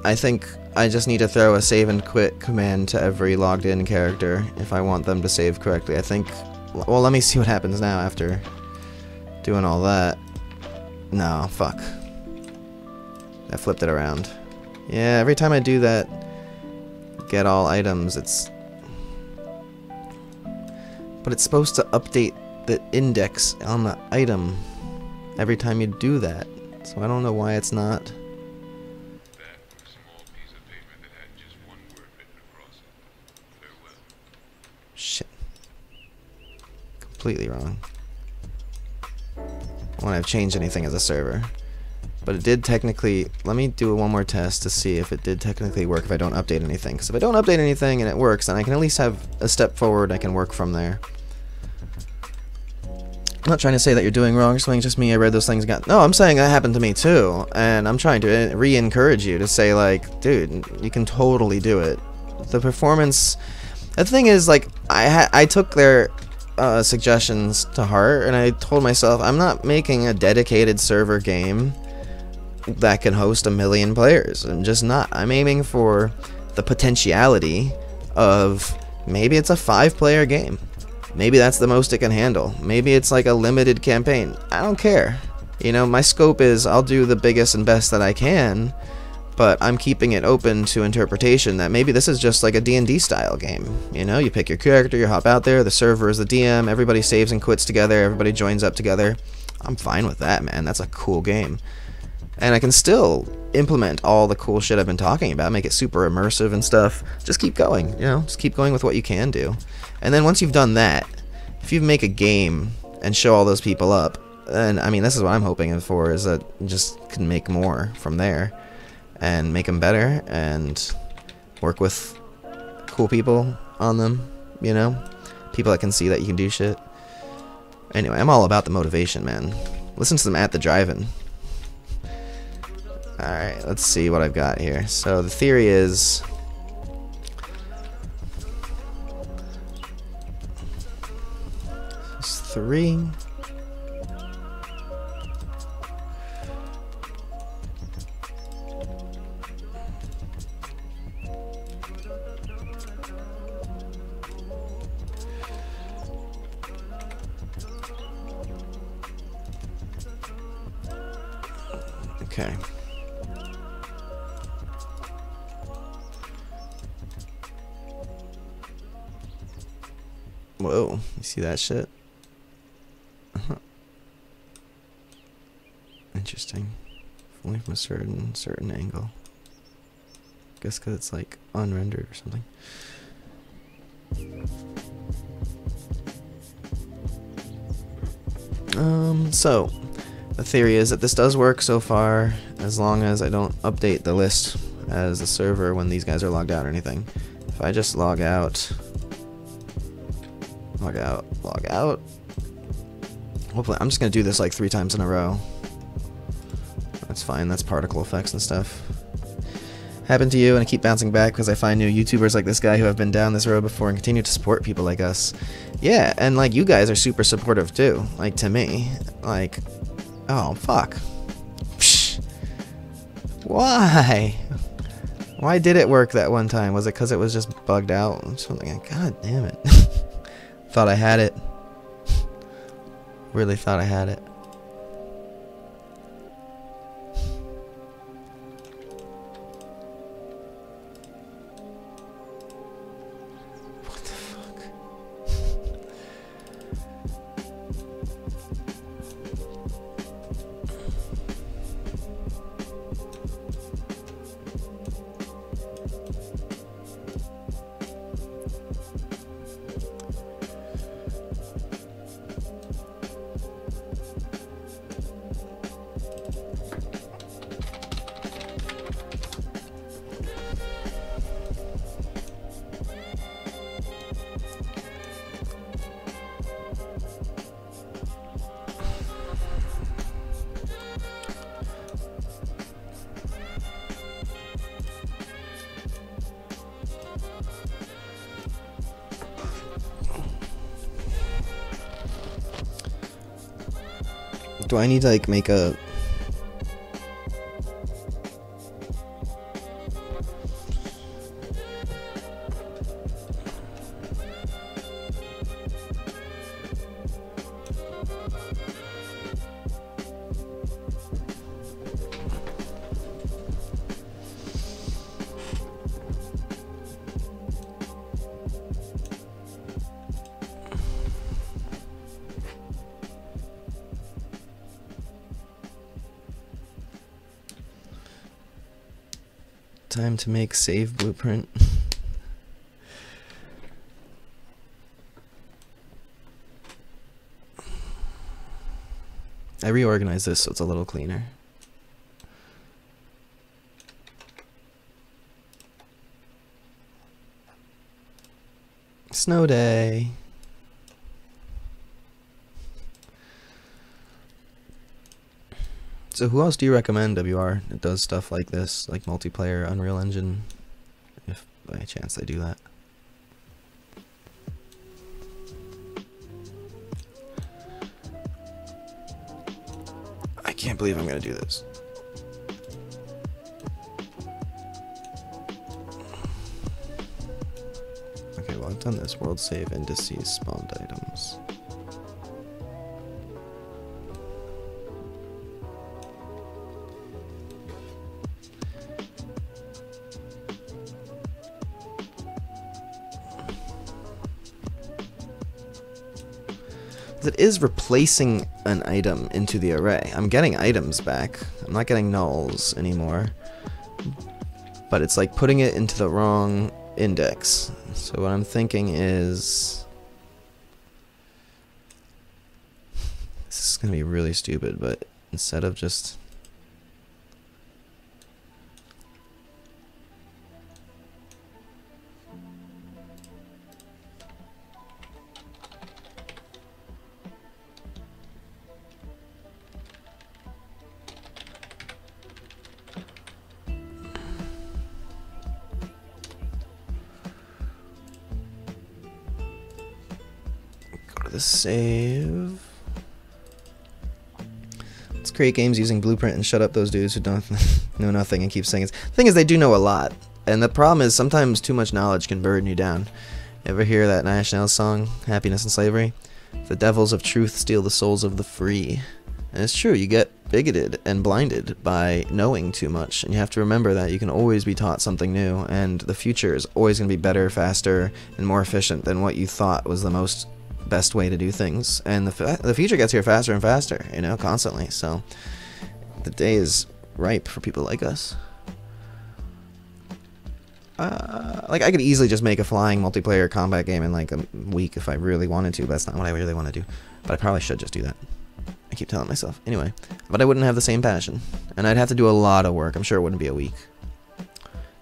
I think I just need to throw a save and quit command to every logged in character if I want them to save correctly. I think, well, let me see what happens now after doing all that. No, fuck. I flipped it around. Yeah, every time I do that, get all items, but it's supposed to update the index on the item every time you do that, so I don't know why it's not. Shit. Completely wrong. I won't have changed anything as a server. But it did technically, let me do one more test to see if it did technically work if I don't update anything. Because if I don't update anything and it works, then I can at least have a step forward, I can work from there. I'm not trying to say that you're doing wrong or something, just me, I read those things and got... No, I'm saying that happened to me too, and I'm trying to re-encourage you to say, like, dude, you can totally do it. The performance... The thing is, like, I took their suggestions to heart, and I told myself, I'm not making a dedicated server game that can host 1 million players. I'm just not. I'm aiming for the potentiality of maybe it's a 5-player game. Maybe that's the most it can handle. Maybe it's like a limited campaign. I don't care. You know, my scope is I'll do the biggest and best that I can, but I'm keeping it open to interpretation that maybe this is just like a D&D style game. You know, you pick your character, you hop out there, the server is the DM, everybody saves and quits together, everybody joins up together. I'm fine with that, man. That's a cool game. And I can still implement all the cool shit I've been talking about, make it super immersive and stuff. Just keep going, you know, just keep going with what you can do. And then once you've done that, if you make a game and show all those people up, then, I mean, this is what I'm hoping for, is that you just can make more from there and make them better and work with cool people on them, you know, people that can see that you can do shit. Anyway, I'm all about the motivation, man. Listen to them at the drive-in. Alright, let's see what I've got here. So the theory is... It's 3. Okay. Whoa, you see that shit? Interesting. Only from a certain angle. Guess because it's like unrendered or something. So the theory is that this does work so far, as long as I don't update the list as the server when these guys are logged out or anything. If I just log out, log out. Hopefully, I'm just gonna do this like 3 times in a row. That's fine. That's particle effects and stuff. Happened to you, and I keep bouncing back because I find new YouTubers like this guy who have been down this road before and continue to support people like us. Yeah, and like you guys are super supportive too. Like to me, like, oh fuck, psh. Why? Why did it work that one time? Was it because it was just bugged out or something? God damn it! Thought I had it. Really thought I had it. Do I need to like make a time to make save blueprint? I reorganized this so it's a little cleaner. Snow day. So who else do you recommend, WR, that does stuff like this, like multiplayer, Unreal Engine, if by chance they do that? I can't believe I'm gonna do this. Okay, well I've done this. World save indices, spawned items. It is replacing an item into the array. I'm getting items back. I'm not getting nulls anymore. But it's like putting it into the wrong index. So what I'm thinking is... This is going to be really stupid, but instead of just... the save. Let's create games using Blueprint and shut up those dudes who don't know nothing and keep saying it. The thing is, they do know a lot, and the problem is sometimes too much knowledge can burden you down. Ever hear that Nine Inch Nails song, Happiness and Slavery? The devils of truth steal the souls of the free. And it's true, you get bigoted and blinded by knowing too much, and you have to remember that you can always be taught something new, and the future is always going to be better, faster, and more efficient than what you thought was the best way to do things. And the future gets here faster and faster, you know, constantly. So the day is ripe for people like us. Like, I could easily just make a flying multiplayer combat game in like a week if I really wanted to, but that's not what I really want to do. But I probably should just do that. I keep telling myself. Anyway, but I wouldn't have the same passion. And I'd have to do a lot of work. I'm sure it wouldn't be a week.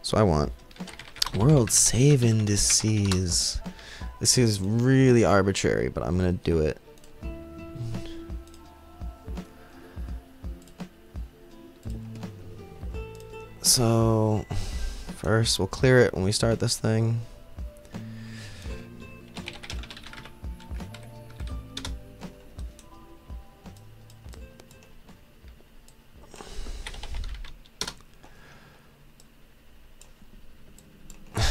So I want world save indices. This is really arbitrary, but I'm going to do it. So first, we'll clear it when we start this thing.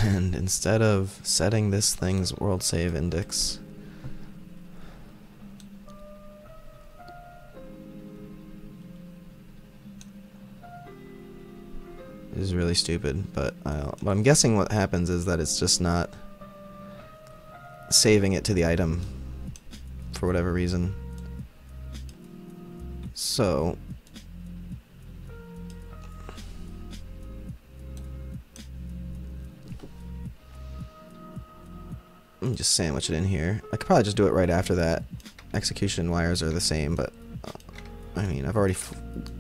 And instead of setting this thing's world save index, this is really stupid, but I'm guessing what happens is that it's just not saving it to the item for whatever reason. So let me just sandwich it in here. I could probably just do it right after that. Execution wires are the same, but I mean, I've already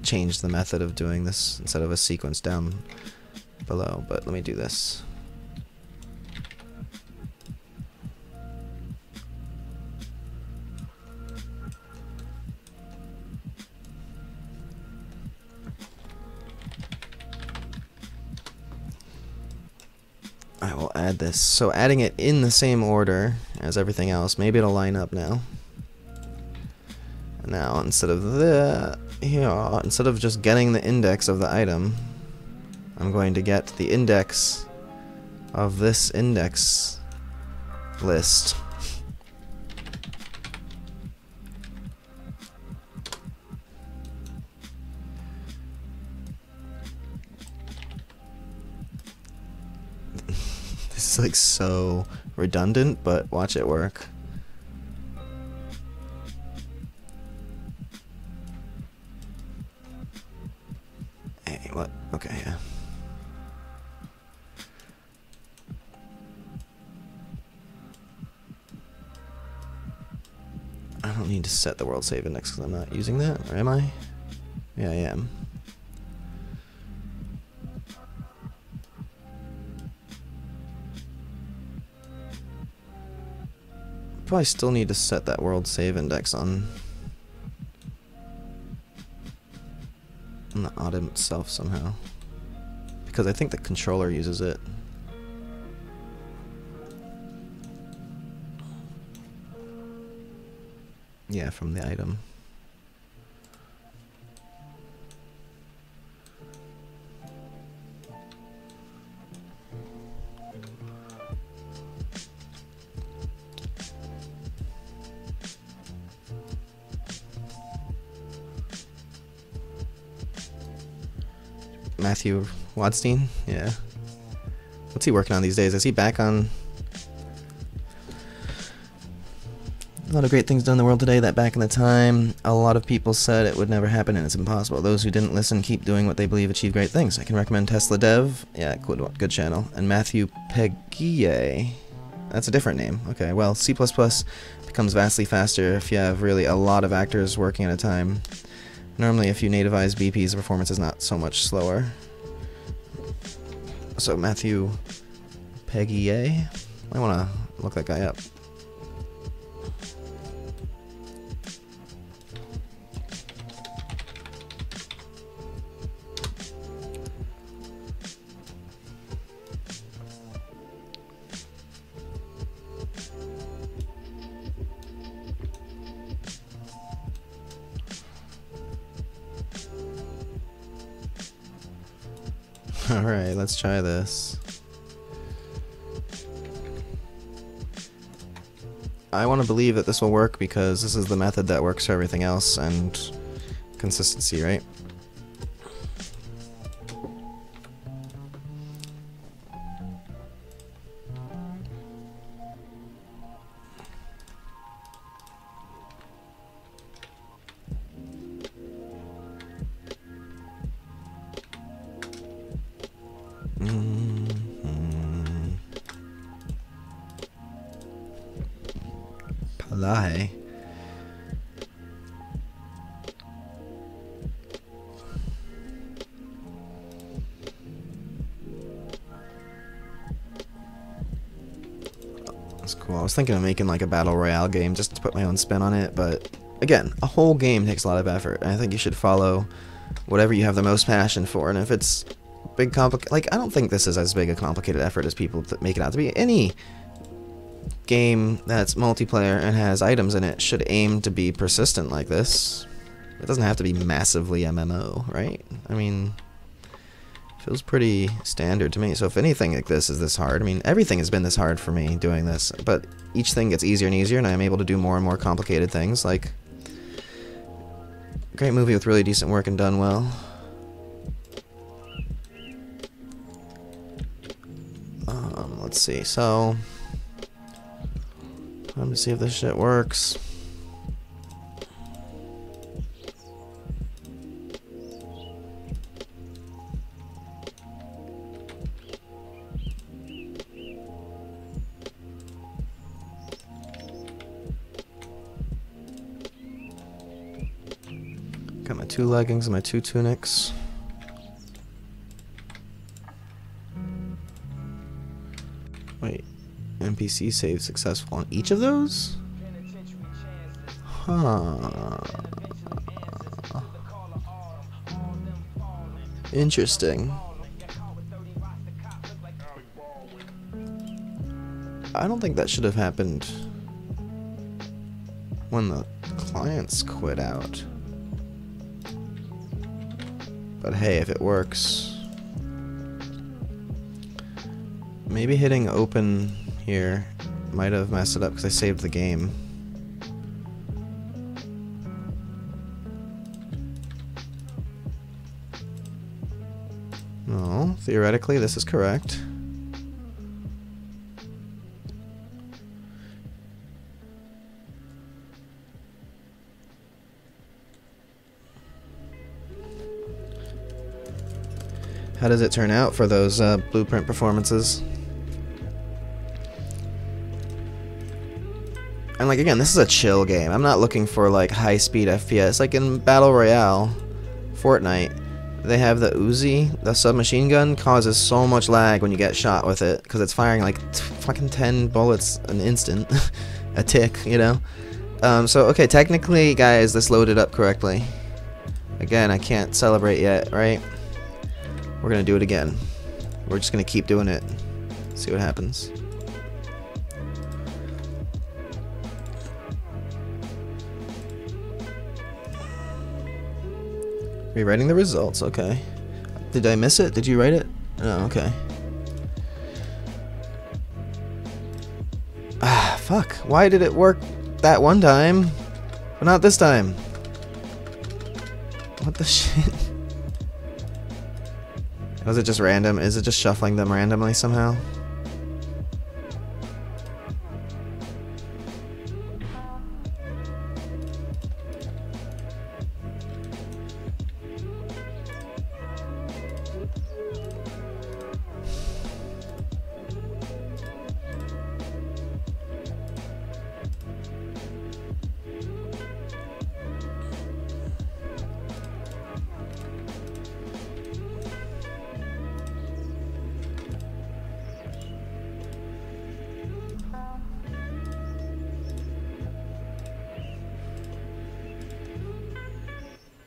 changed the method of doing this instead of a sequence down below, but let me do this. I will add this. So adding it in the same order as everything else, maybe it'll line up now. Now, instead of instead of just getting the index of the item, I'm going to get the index of this index list. This is like so redundant, but watch it work. Hey, what? Okay, yeah. I don't need to set the world save index because I'm not using that, or am I? Yeah, I am. Probably still need to set that world save index on the item itself somehow, because I think the controller uses it. Yeah, from the item. Matthew Wadstein? Yeah. What's he working on these days? Is he back on a lot of great things done in the world today that back in the time a lot of people said it would never happen and it's impossible. Those who didn't listen keep doing what they believe achieve great things. I can recommend Tesla Dev. Yeah, good channel. And Matthew Peguier. That's a different name. Okay, well, C++ becomes vastly faster if you have really a lot of actors working at a time. Normally, if you nativize BPs, the performance is not so much slower. So Matthew Peguier, I want to look that guy up. Alright, let's try this. I want to believe that this will work because this is the method that works for everything else, and consistency, right? Palai. That's cool. I was thinking of making like a battle royale game just to put my own spin on it, but again, a whole game takes a lot of effort. And I think you should follow whatever you have the most passion for, and if it's big like I don't think this is as big a complicated effort as people make it out to be. Any game that's multiplayer and has items in it should aim to be persistent like this. It doesn't have to be massively MMO, right? I mean, feels pretty standard to me. So if anything like this is this hard, I mean, everything has been this hard for me doing this, but each thing gets easier and easier, and I'm able to do more and more complicated things, like great movie with really decent work and done well. Let's see, so time to see if this shit works. Got my 2 leggings and my 2 tunics. Wait, NPC save successful on each of those? Huh. Interesting. I don't think that should have happened when the clients quit out. But hey, if it works. Maybe hitting open here might have messed it up because I saved the game. No, theoretically this is correct. How does it turn out for those blueprint performances? And like again, this is a chill game. I'm not looking for like high-speed FPS. Like in Battle Royale, Fortnite, they have the Uzi, the submachine gun, causes so much lag when you get shot with it because it's firing like fucking 10 bullets an instant, a tick, you know. So okay, technically, guys, this loaded up correctly. Again, I can't celebrate yet, right? We're gonna do it again. We're just gonna keep doing it. See what happens. Rewriting the results, okay. Did I miss it? Did you write it? Oh, okay. Ah, fuck. Why did it work that one time, but not this time? What the shit? Was it just random? Is it just shuffling them randomly somehow?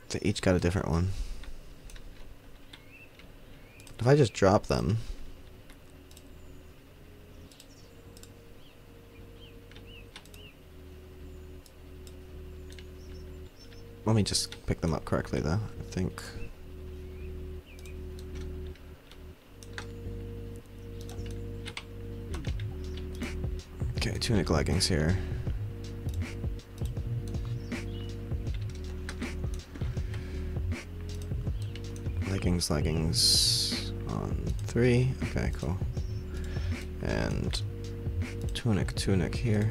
They each got a different one. If I just drop them... Let me just pick them up correctly though, I think. Okay, tunic leggings here. leggings on 3. Okay, cool. And tunic here.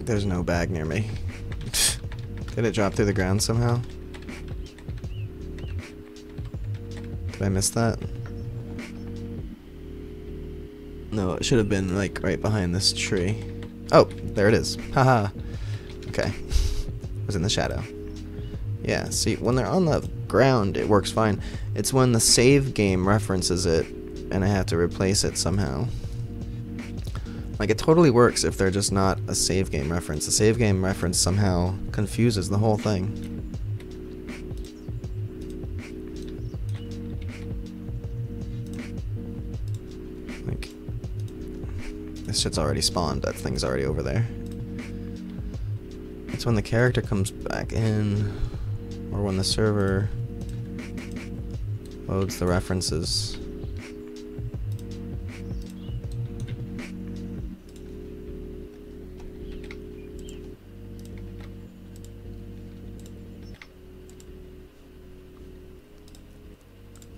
There's no bag near me. Did it drop through the ground somehow? Did I miss that? No, it should have been like right behind this tree. Oh, there it is. Haha. Okay. It was in the shadow. Yeah, see, when they're on the ground, it works fine. It's when the save game references it, and I have to replace it somehow. Like, it totally works if they're just not a save game reference. The save game reference somehow confuses the whole thing. Like, this shit's already spawned. That thing's already over there. It's when the character comes back in, or when the server loads the references.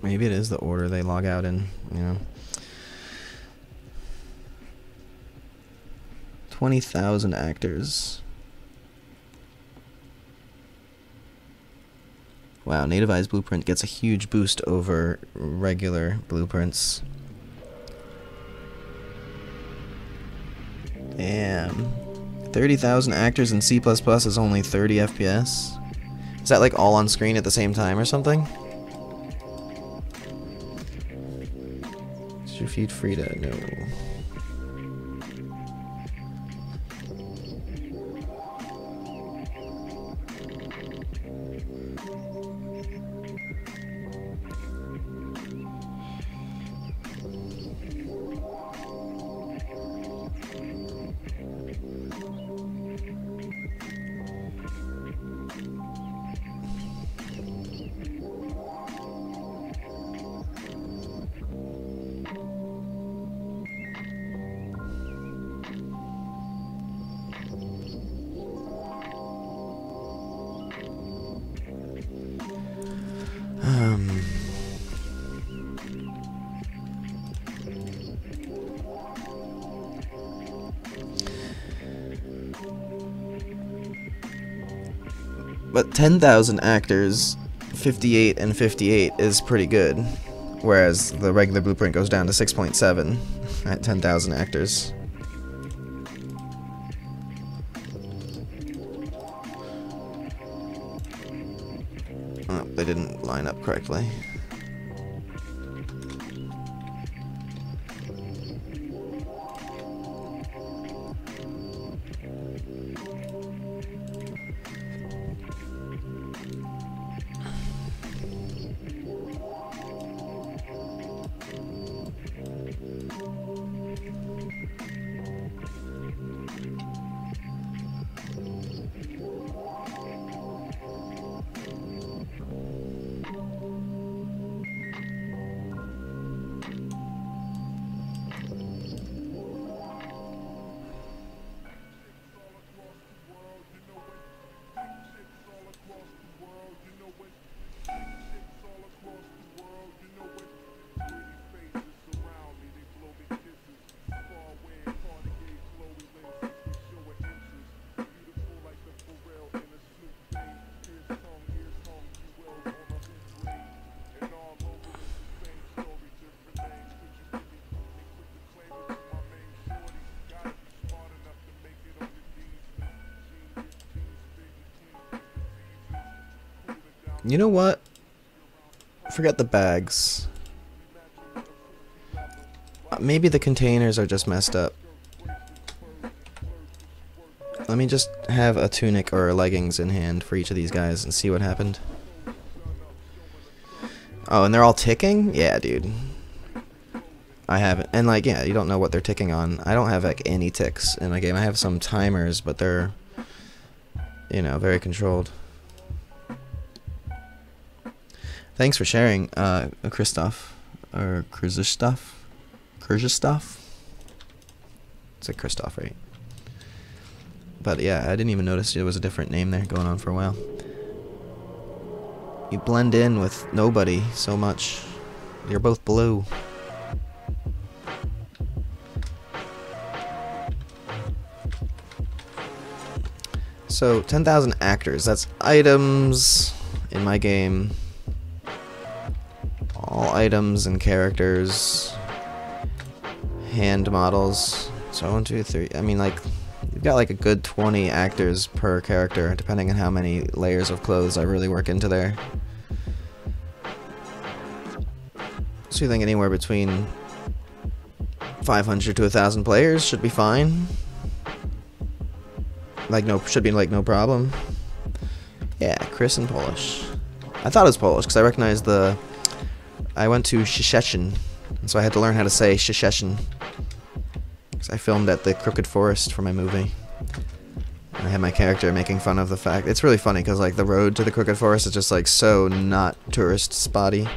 Maybe it is the order they log out in, you know. 20,000 actors. Wow, Native Eyes Blueprint gets a huge boost over regular blueprints. Damn. 30,000 actors in C++ is only 30 FPS? Is that like all on screen at the same time or something? Is your feed free to? No. But 10,000 actors, 58 and 58 is pretty good, whereas the regular blueprint goes down to 6.7 at 10,000 actors. Oh, they didn't line up correctly. You know what? Forget the bags. Maybe the containers are just messed up. Let me just have a tunic or leggings in hand for each of these guys and see what happened. Oh, and they're all ticking? Yeah, dude. I haven't. And like, yeah, you don't know what they're ticking on. I don't have like any ticks in my game. I have some timers, but they're you know, very controlled. Thanks for sharing, Christoph. Or Krzysztof? Krzysztof? It's like Christoph, right? But yeah, I didn't even notice there was a different name there going on for a while. You blend in with nobody so much. You're both blue. So, 10,000 actors. That's items in my game. All items and characters. Hand models. So, 1, 2, 3. I mean, like, you've got like a good 20 actors per character, depending on how many layers of clothes I really work into there. So, you think anywhere between 500 to 1,000 players should be fine. Like should be like no problem. Yeah, Chris in Polish. I thought it was Polish because I recognized the. I went to Szczecin, and so I had to learn how to say Szczecin. Because I filmed at the Crooked Forest for my movie. And I had my character making fun of the fact. It's really funny because like the road to the Crooked Forest is just like so not tourist spotty.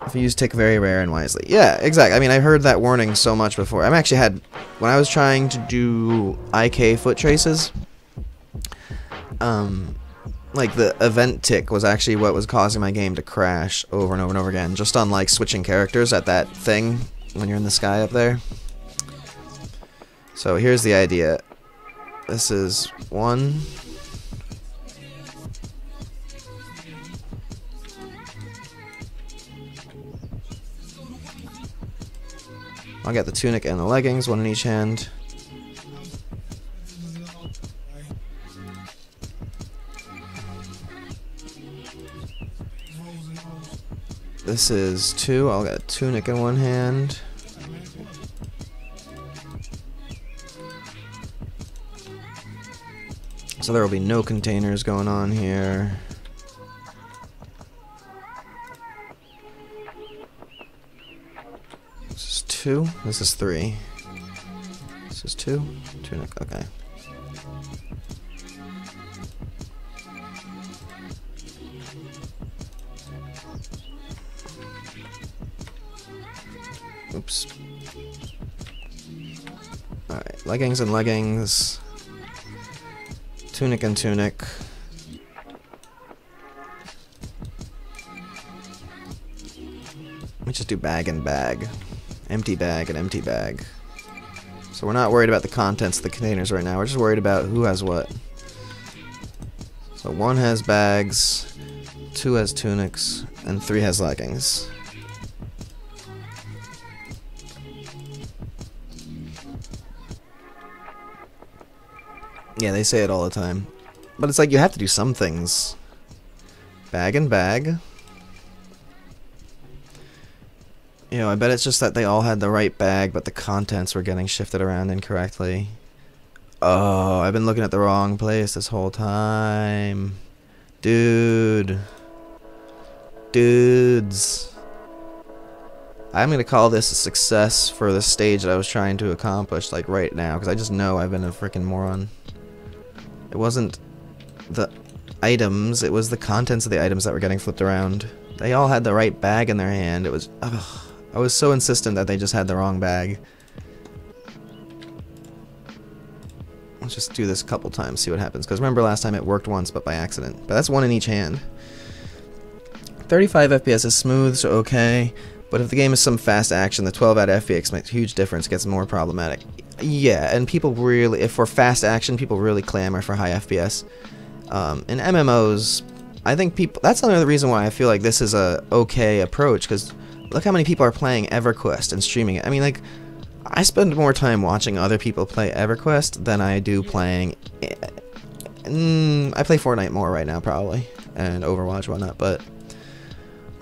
If you use tick very rare and wisely. Yeah, exactly. I mean, I heard that warning so much before. I've actually had, when I was trying to do IK foot traces, like the event tick was actually what was causing my game to crash over and over and over again, just on like switching characters at that thing when you're in the sky up there. So here's the idea. This is 1. I'll get the tunic and the leggings, 1 in each hand. This is 2. I'll get a tunic in 1 hand. So there will be no containers going on here. This is 2. This is 3. This is 2. Tunic. Okay. Oops. Alright, leggings and leggings. Tunic and tunic. Let me just do bag and bag. Empty bag and empty bag. So we're not worried about the contents of the containers right now, we're just worried about who has what. So 1 has bags, 2 has tunics, and 3 has leggings. Yeah, they say it all the time. But it's like you have to do some things. Bag and bag. You know, I bet it's just that they all had the right bag, but the contents were getting shifted around incorrectly. Oh, I've been looking at the wrong place this whole time. Dude. Dudes. I'm going to call this a success for the stage that I was trying to accomplish, like, right now, because I just know I've been a freaking moron. It wasn't the items, it was the contents of the items that were getting flipped around. They all had the right bag in their hand. It was, ugh, I was so insistent that they just had the wrong bag. Let's just do this a couple times, see what happens. Because remember last time it worked once, but by accident. But that's 1 in each hand. 35 FPS is smooth, so okay. But if the game is some fast action, the 12 out of FPX makes a huge difference, gets more problematic. Yeah, and people really, if for fast action, people really clamor for high FPS. In MMOs, I think people, that's another reason why I feel like this is a okay approach, because look how many people are playing EverQuest and streaming it. I mean, like, I spend more time watching other people play EverQuest than I do playing, I play Fortnite more right now, probably, and Overwatch, whatnot, but,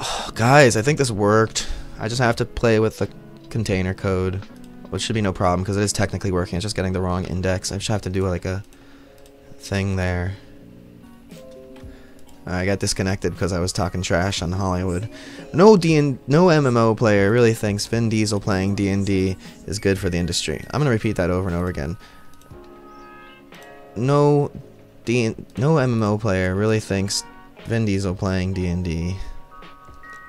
oh, guys, I think this worked. I just have to play with the container code, which should be no problem, because it is technically working, it's just getting the wrong index. I just have to do, like, a thing there. I got disconnected because I was talking trash on Hollywood. No MMO player really thinks Vin Diesel playing D&D is good for the industry. I'm going to repeat that over and over again. No no MMO player really thinks Vin Diesel playing D&D.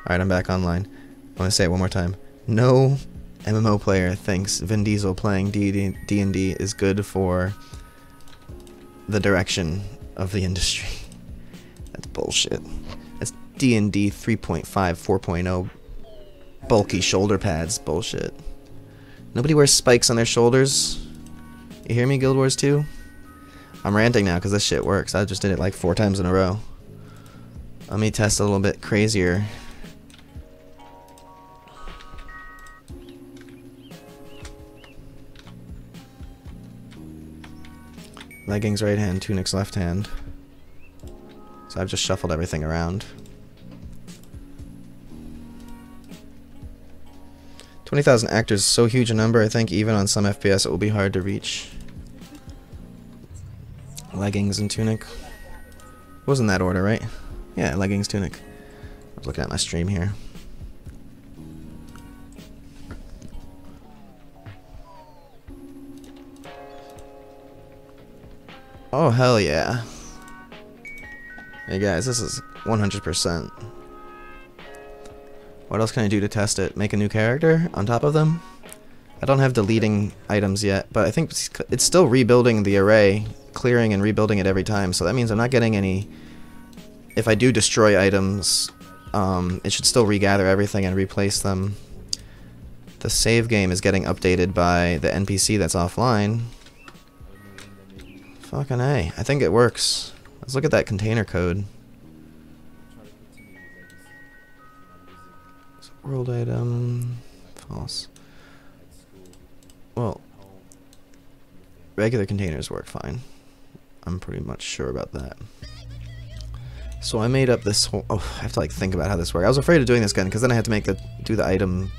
Alright, I'm back online. I want to say it one more time. No MMO player thinks Vin Diesel playing D&D is good for the direction of the industry. That's bullshit. That's D&D 3.5, 4.0 bulky shoulder pads bullshit. Nobody wears spikes on their shoulders. You hear me, Guild Wars 2? I'm ranting now because this shit works. I just did it like 4 times in a row. Let me test a little bit crazier. Leggings right hand, tunics left hand. So I've just shuffled everything around. 20,000 actors is so huge a number, I think even on some FPS it will be hard to reach. Leggings and tunic. Wasn't that order, right? Yeah, leggings, tunic. I was looking at my stream here. Oh, hell yeah. Hey guys, this is 100%. What else can I do to test it? Make a new character on top of them? I don't have deleting items yet, but I think it's still rebuilding the array, clearing and rebuilding it every time, so that means I'm not getting any... If I do destroy items, it should still regather everything and replace them. The save game is getting updated by the NPC that's offline. Fucking A. I think it works. Let's look at that container code. World item... False. Well, regular containers work fine. I'm pretty much sure about that. So I made up this whole... Oh, I have to like think about how this works. I was afraid of doing this again because then I had to do the item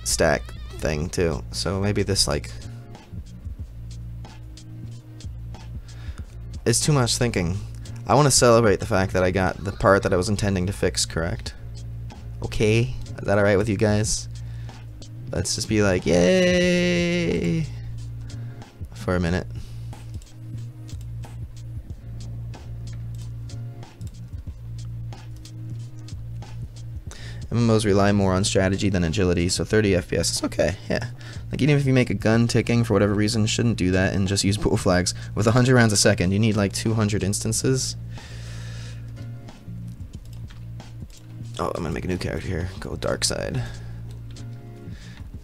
stack thing too. So maybe this like... It's too much thinking. I want to celebrate the fact that I got the part that I was intending to fix correct. Okay? Is that alright with you guys? Let's just be like, yay! For a minute. MMOs rely more on strategy than agility, so 30 FPS is okay, yeah. Like, even if you make a gun ticking for whatever reason, shouldn't do that and just use pool flags. With 100 rounds a second, you need like 200 instances. Oh, I'm gonna make a new character here. Go Dark Side.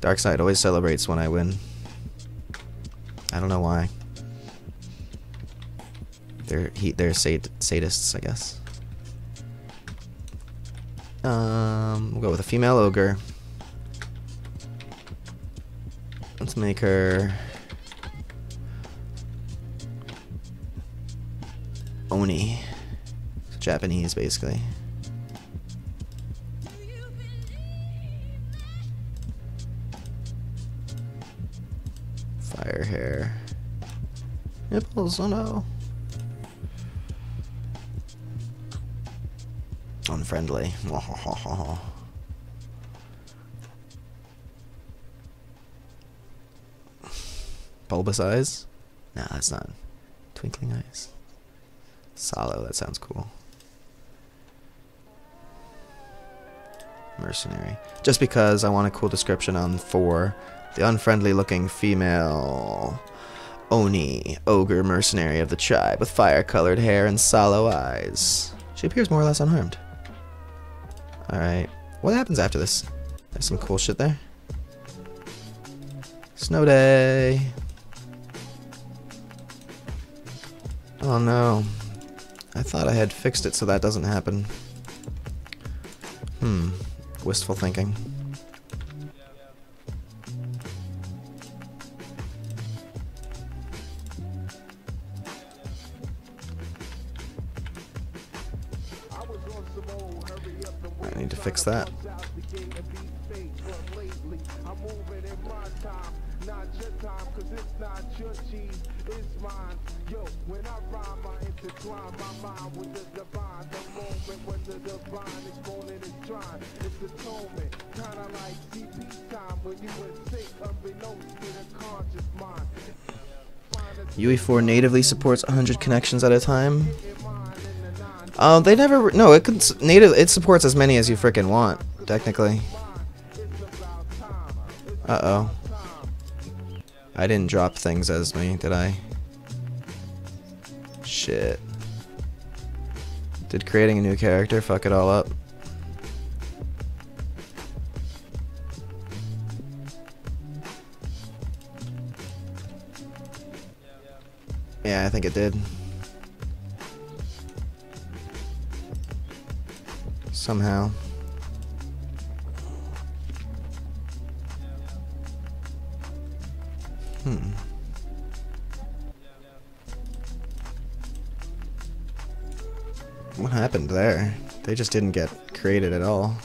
Dark Side always celebrates when I win. I don't know why. They're sadists, I guess. We'll go with a female ogre. Let's make her Oni. It's Japanese, basically. Fire hair. Nipples, oh no. Unfriendly. Bulbous eyes? Nah, that's not. Twinkling eyes. Salo, that sounds cool. Mercenary. Just because I want a cool description on 4. The unfriendly looking female Oni, ogre mercenary of the tribe with fire colored hair and sallow eyes. She appears more or less unharmed. Alright, what happens after this? There's some cool shit there. Snow day. Oh no. I thought I had fixed it so that doesn't happen. Wistful thinking. I need to fix that. UE4 natively supports 100 connections at a time. They never. No, it could native. It supports as many as you frickin' want, technically. Uh-oh. I didn't drop things as me, did I? Shit. Did creating a new character fuck it all up? Yeah, I think it did. Somehow. What happened there? They just didn't get created at all.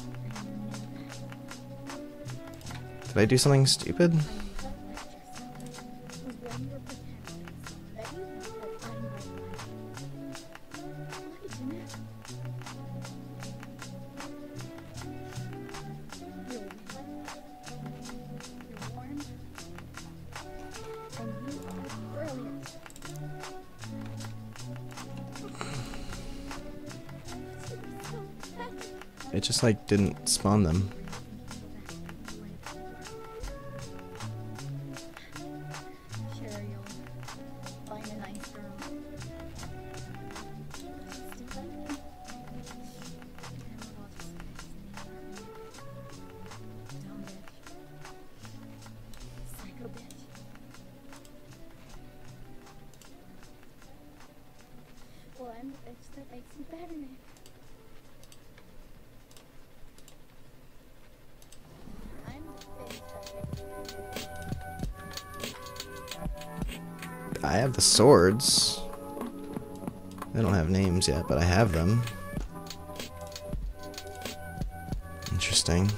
Did I do something stupid? It just like didn't spawn them. Well, I'm the bitch that makes you better. I have the swords. They don't have names yet, but I have them. Interesting.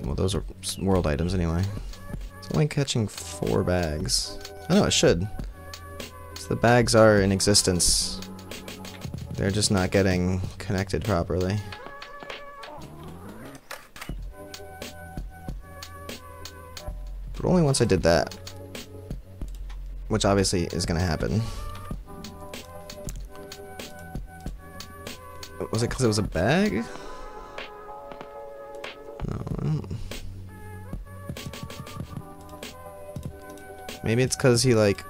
Well, those are world items anyway. It's only catching 4 bags. I know it should. So the bags are in existence. They're just not getting connected properly. But only once I did that. Which obviously is gonna happen. Was it because it was a bag? No. Maybe it's because he like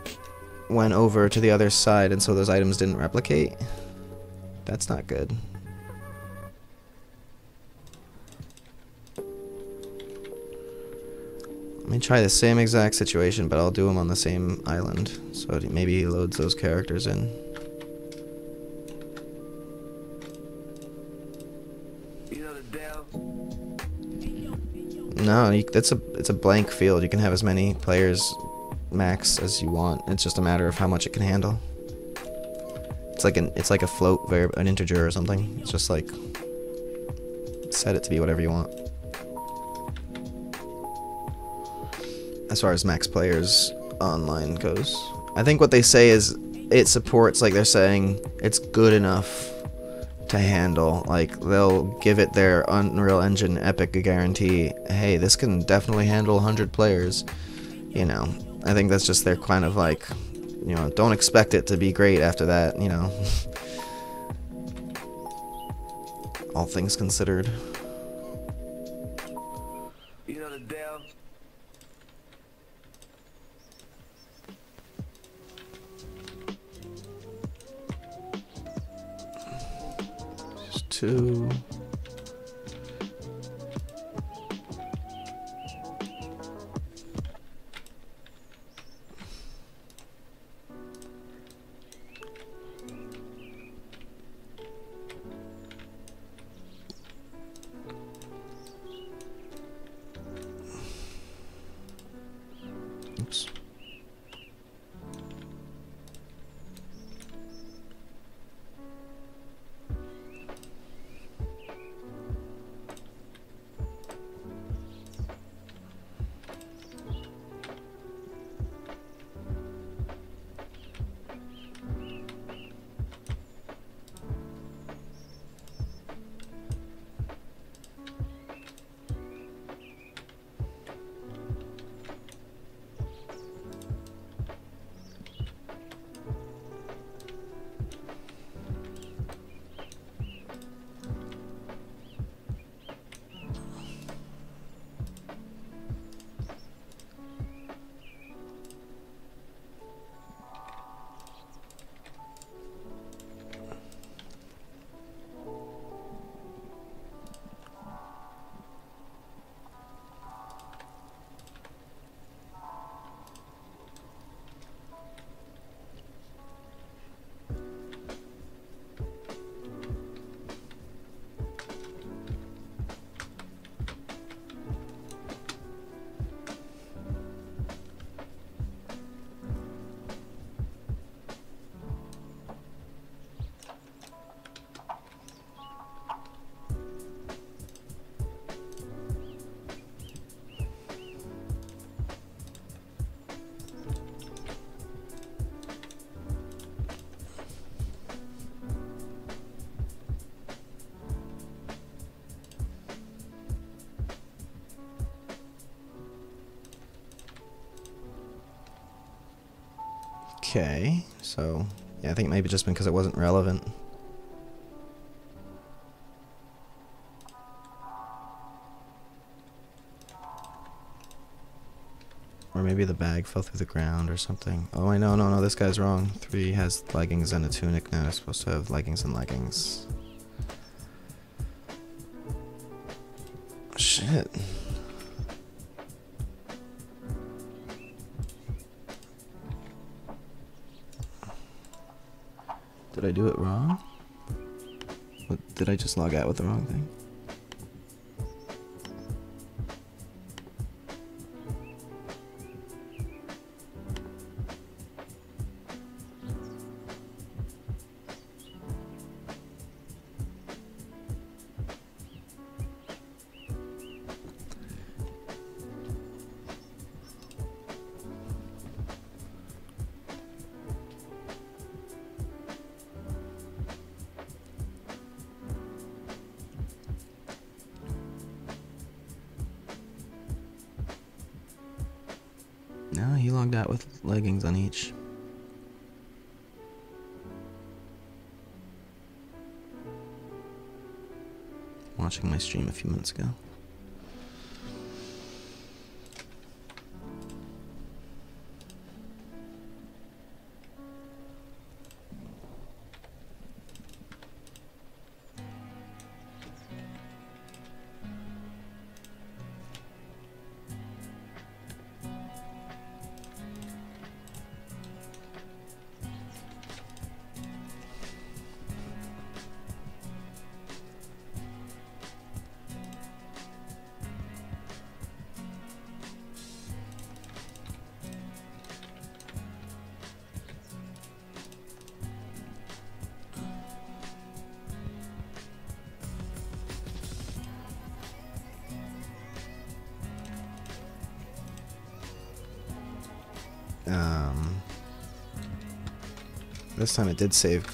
went over to the other side and so those items didn't replicate. That's not good. Let me try the same exact situation, but I'll do them on the same island. So maybe he loads those characters in. No, it's a blank field. You can have as many players max as you want. It's just a matter of how much it can handle. It's like a float an integer or something. It's just like set it to be whatever you want. As far as max players online goes, I think what they say is it supports, like they're saying it's good enough to handle. Like they'll give it their Unreal Engine Epic guarantee. Hey, this can definitely handle 100 players. You know, I think that's just their kind of like, you know, don't expect it to be great after that, you know. All things considered. You know the deal. Just 2. Oops. Okay, so yeah, I think maybe just because it wasn't relevant. Or maybe the bag fell through the ground or something. Oh, I know, no, this guy's wrong. 3 has leggings and a tunic now. It's supposed to have leggings and leggings. Shit. Did I do it wrong? What, did I just log out with the wrong thing? No, he logged out with leggings on each. Watching my stream a few minutes ago. This time it did save.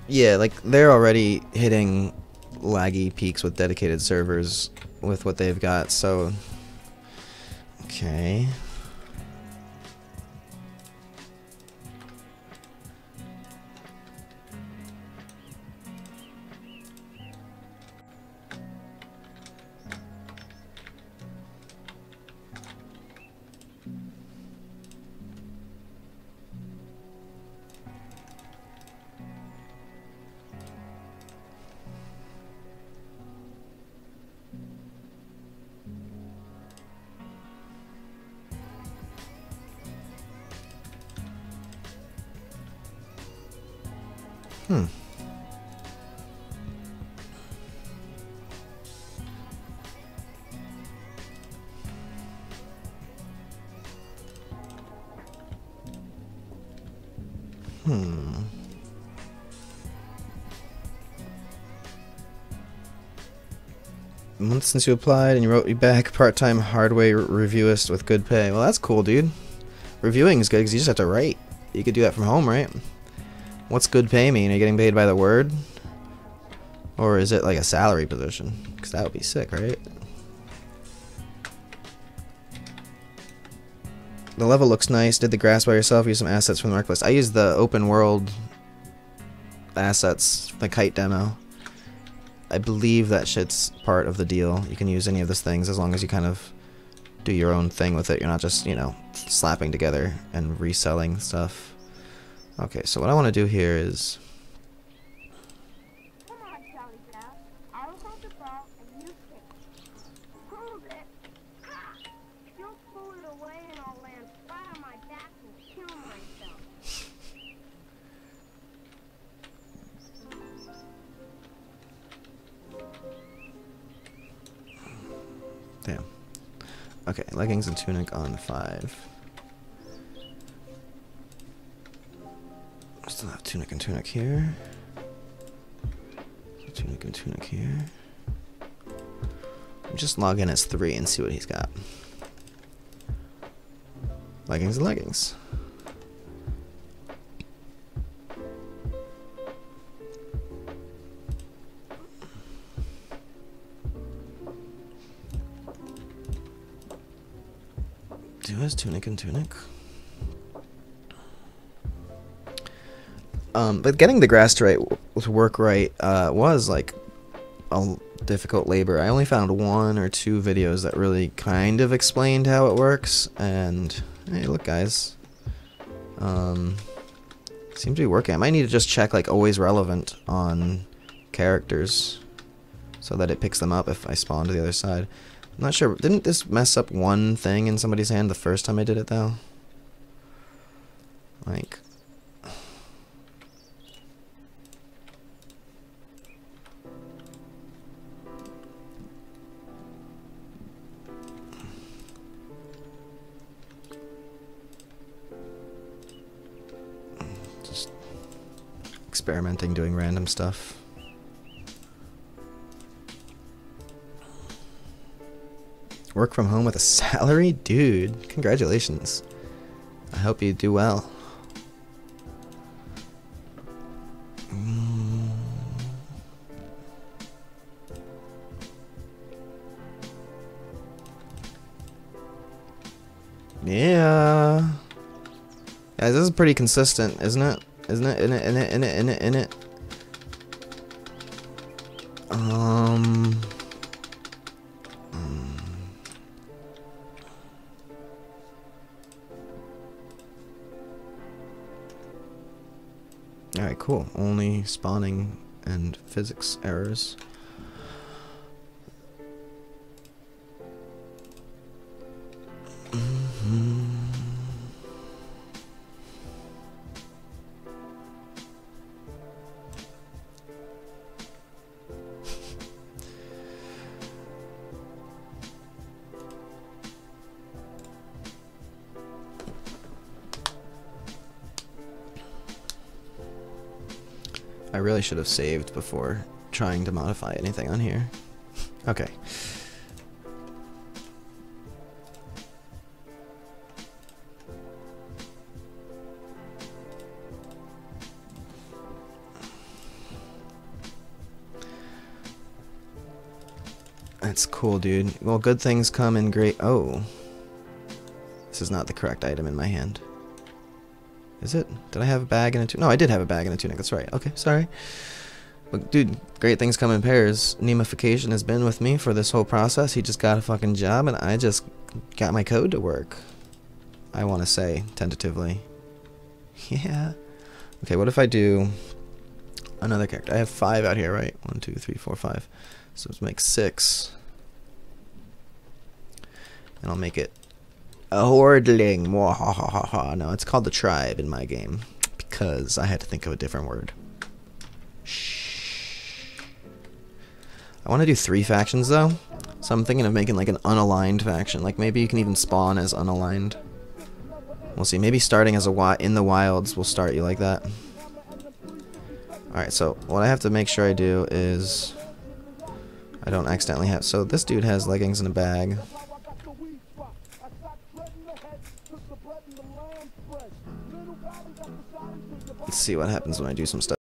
Yeah, like they're already hitting laggy peaks with dedicated servers with what they've got, so okay. Hmm. Months since you applied and you wrote me back, part-time hardware reviewist with good pay. Well, that's cool, dude. Reviewing is good because you just have to write. You could do that from home, right? What's good pay mean? Are you getting paid by the word? Or is it like a salary position? Because that would be sick, right? The level looks nice. Did the grass by yourself? Use some assets from the marketplace. I used the open world assets, the kite demo. I believe that shit's part of the deal. You can use any of those things as long as you kind of do your own thing with it. You're not just, you know, slapping together and reselling stuff. Okay, so what I want to do here is... Come on, Charlie Brown. I'll hold the ball and you kick. Hold it. Ha! You'll pull it away and I'll land flat on my back and kill myself. Damn. Okay, leggings and tunic on 5. Still have tunic and tunic here. Tunic and tunic here. Just log in as 3 and see what he's got. Leggings and leggings. Do his tunic and tunic. But getting the grass to work right was like a difficult labor. I only found 1 or 2 videos that really kind of explained how it works, and hey, look, guys, seems to be working. I might need to just check like always relevant on characters so that it picks them up if I spawn to the other side. I'm not sure. Didn't this mess up one thing in somebody's hand the first time I did it though? Like. Just experimenting, doing random stuff. Work from home with a salary? Dude, congratulations. I hope you do well. Yeah. Guys, this is pretty consistent, isn't it? Isn't it? In it. Alright, cool. Only spawning and physics errors. I really should have saved before trying to modify anything on here. Okay. That's cool, dude. Well, good things come in great... Oh. This is not the correct item in my hand. Is it? Did I have a bag and a tunic? No, I did have a bag and a tunic. That's right. Okay, sorry. But dude, great things come in pairs. Nemification has been with me for this whole process. He just got a fucking job, and I just got my code to work. I want to say, tentatively. Yeah. Okay, what if I do another character? I have 5 out here, right? 1, 2, 3, 4, 5. So let's make 6. And I'll make it a hordeling. No, it's called the tribe in my game because I had to think of a different word. Shh. I want to do 3 factions though, so I'm thinking of making like an unaligned faction. Like maybe you can even spawn as unaligned. We'll see. Maybe starting as a in the wilds will start you like that. All right. So what I have to make sure I do is I don't accidentally have. So this dude has leggings in a bag. Let's see what happens when I do some stuff.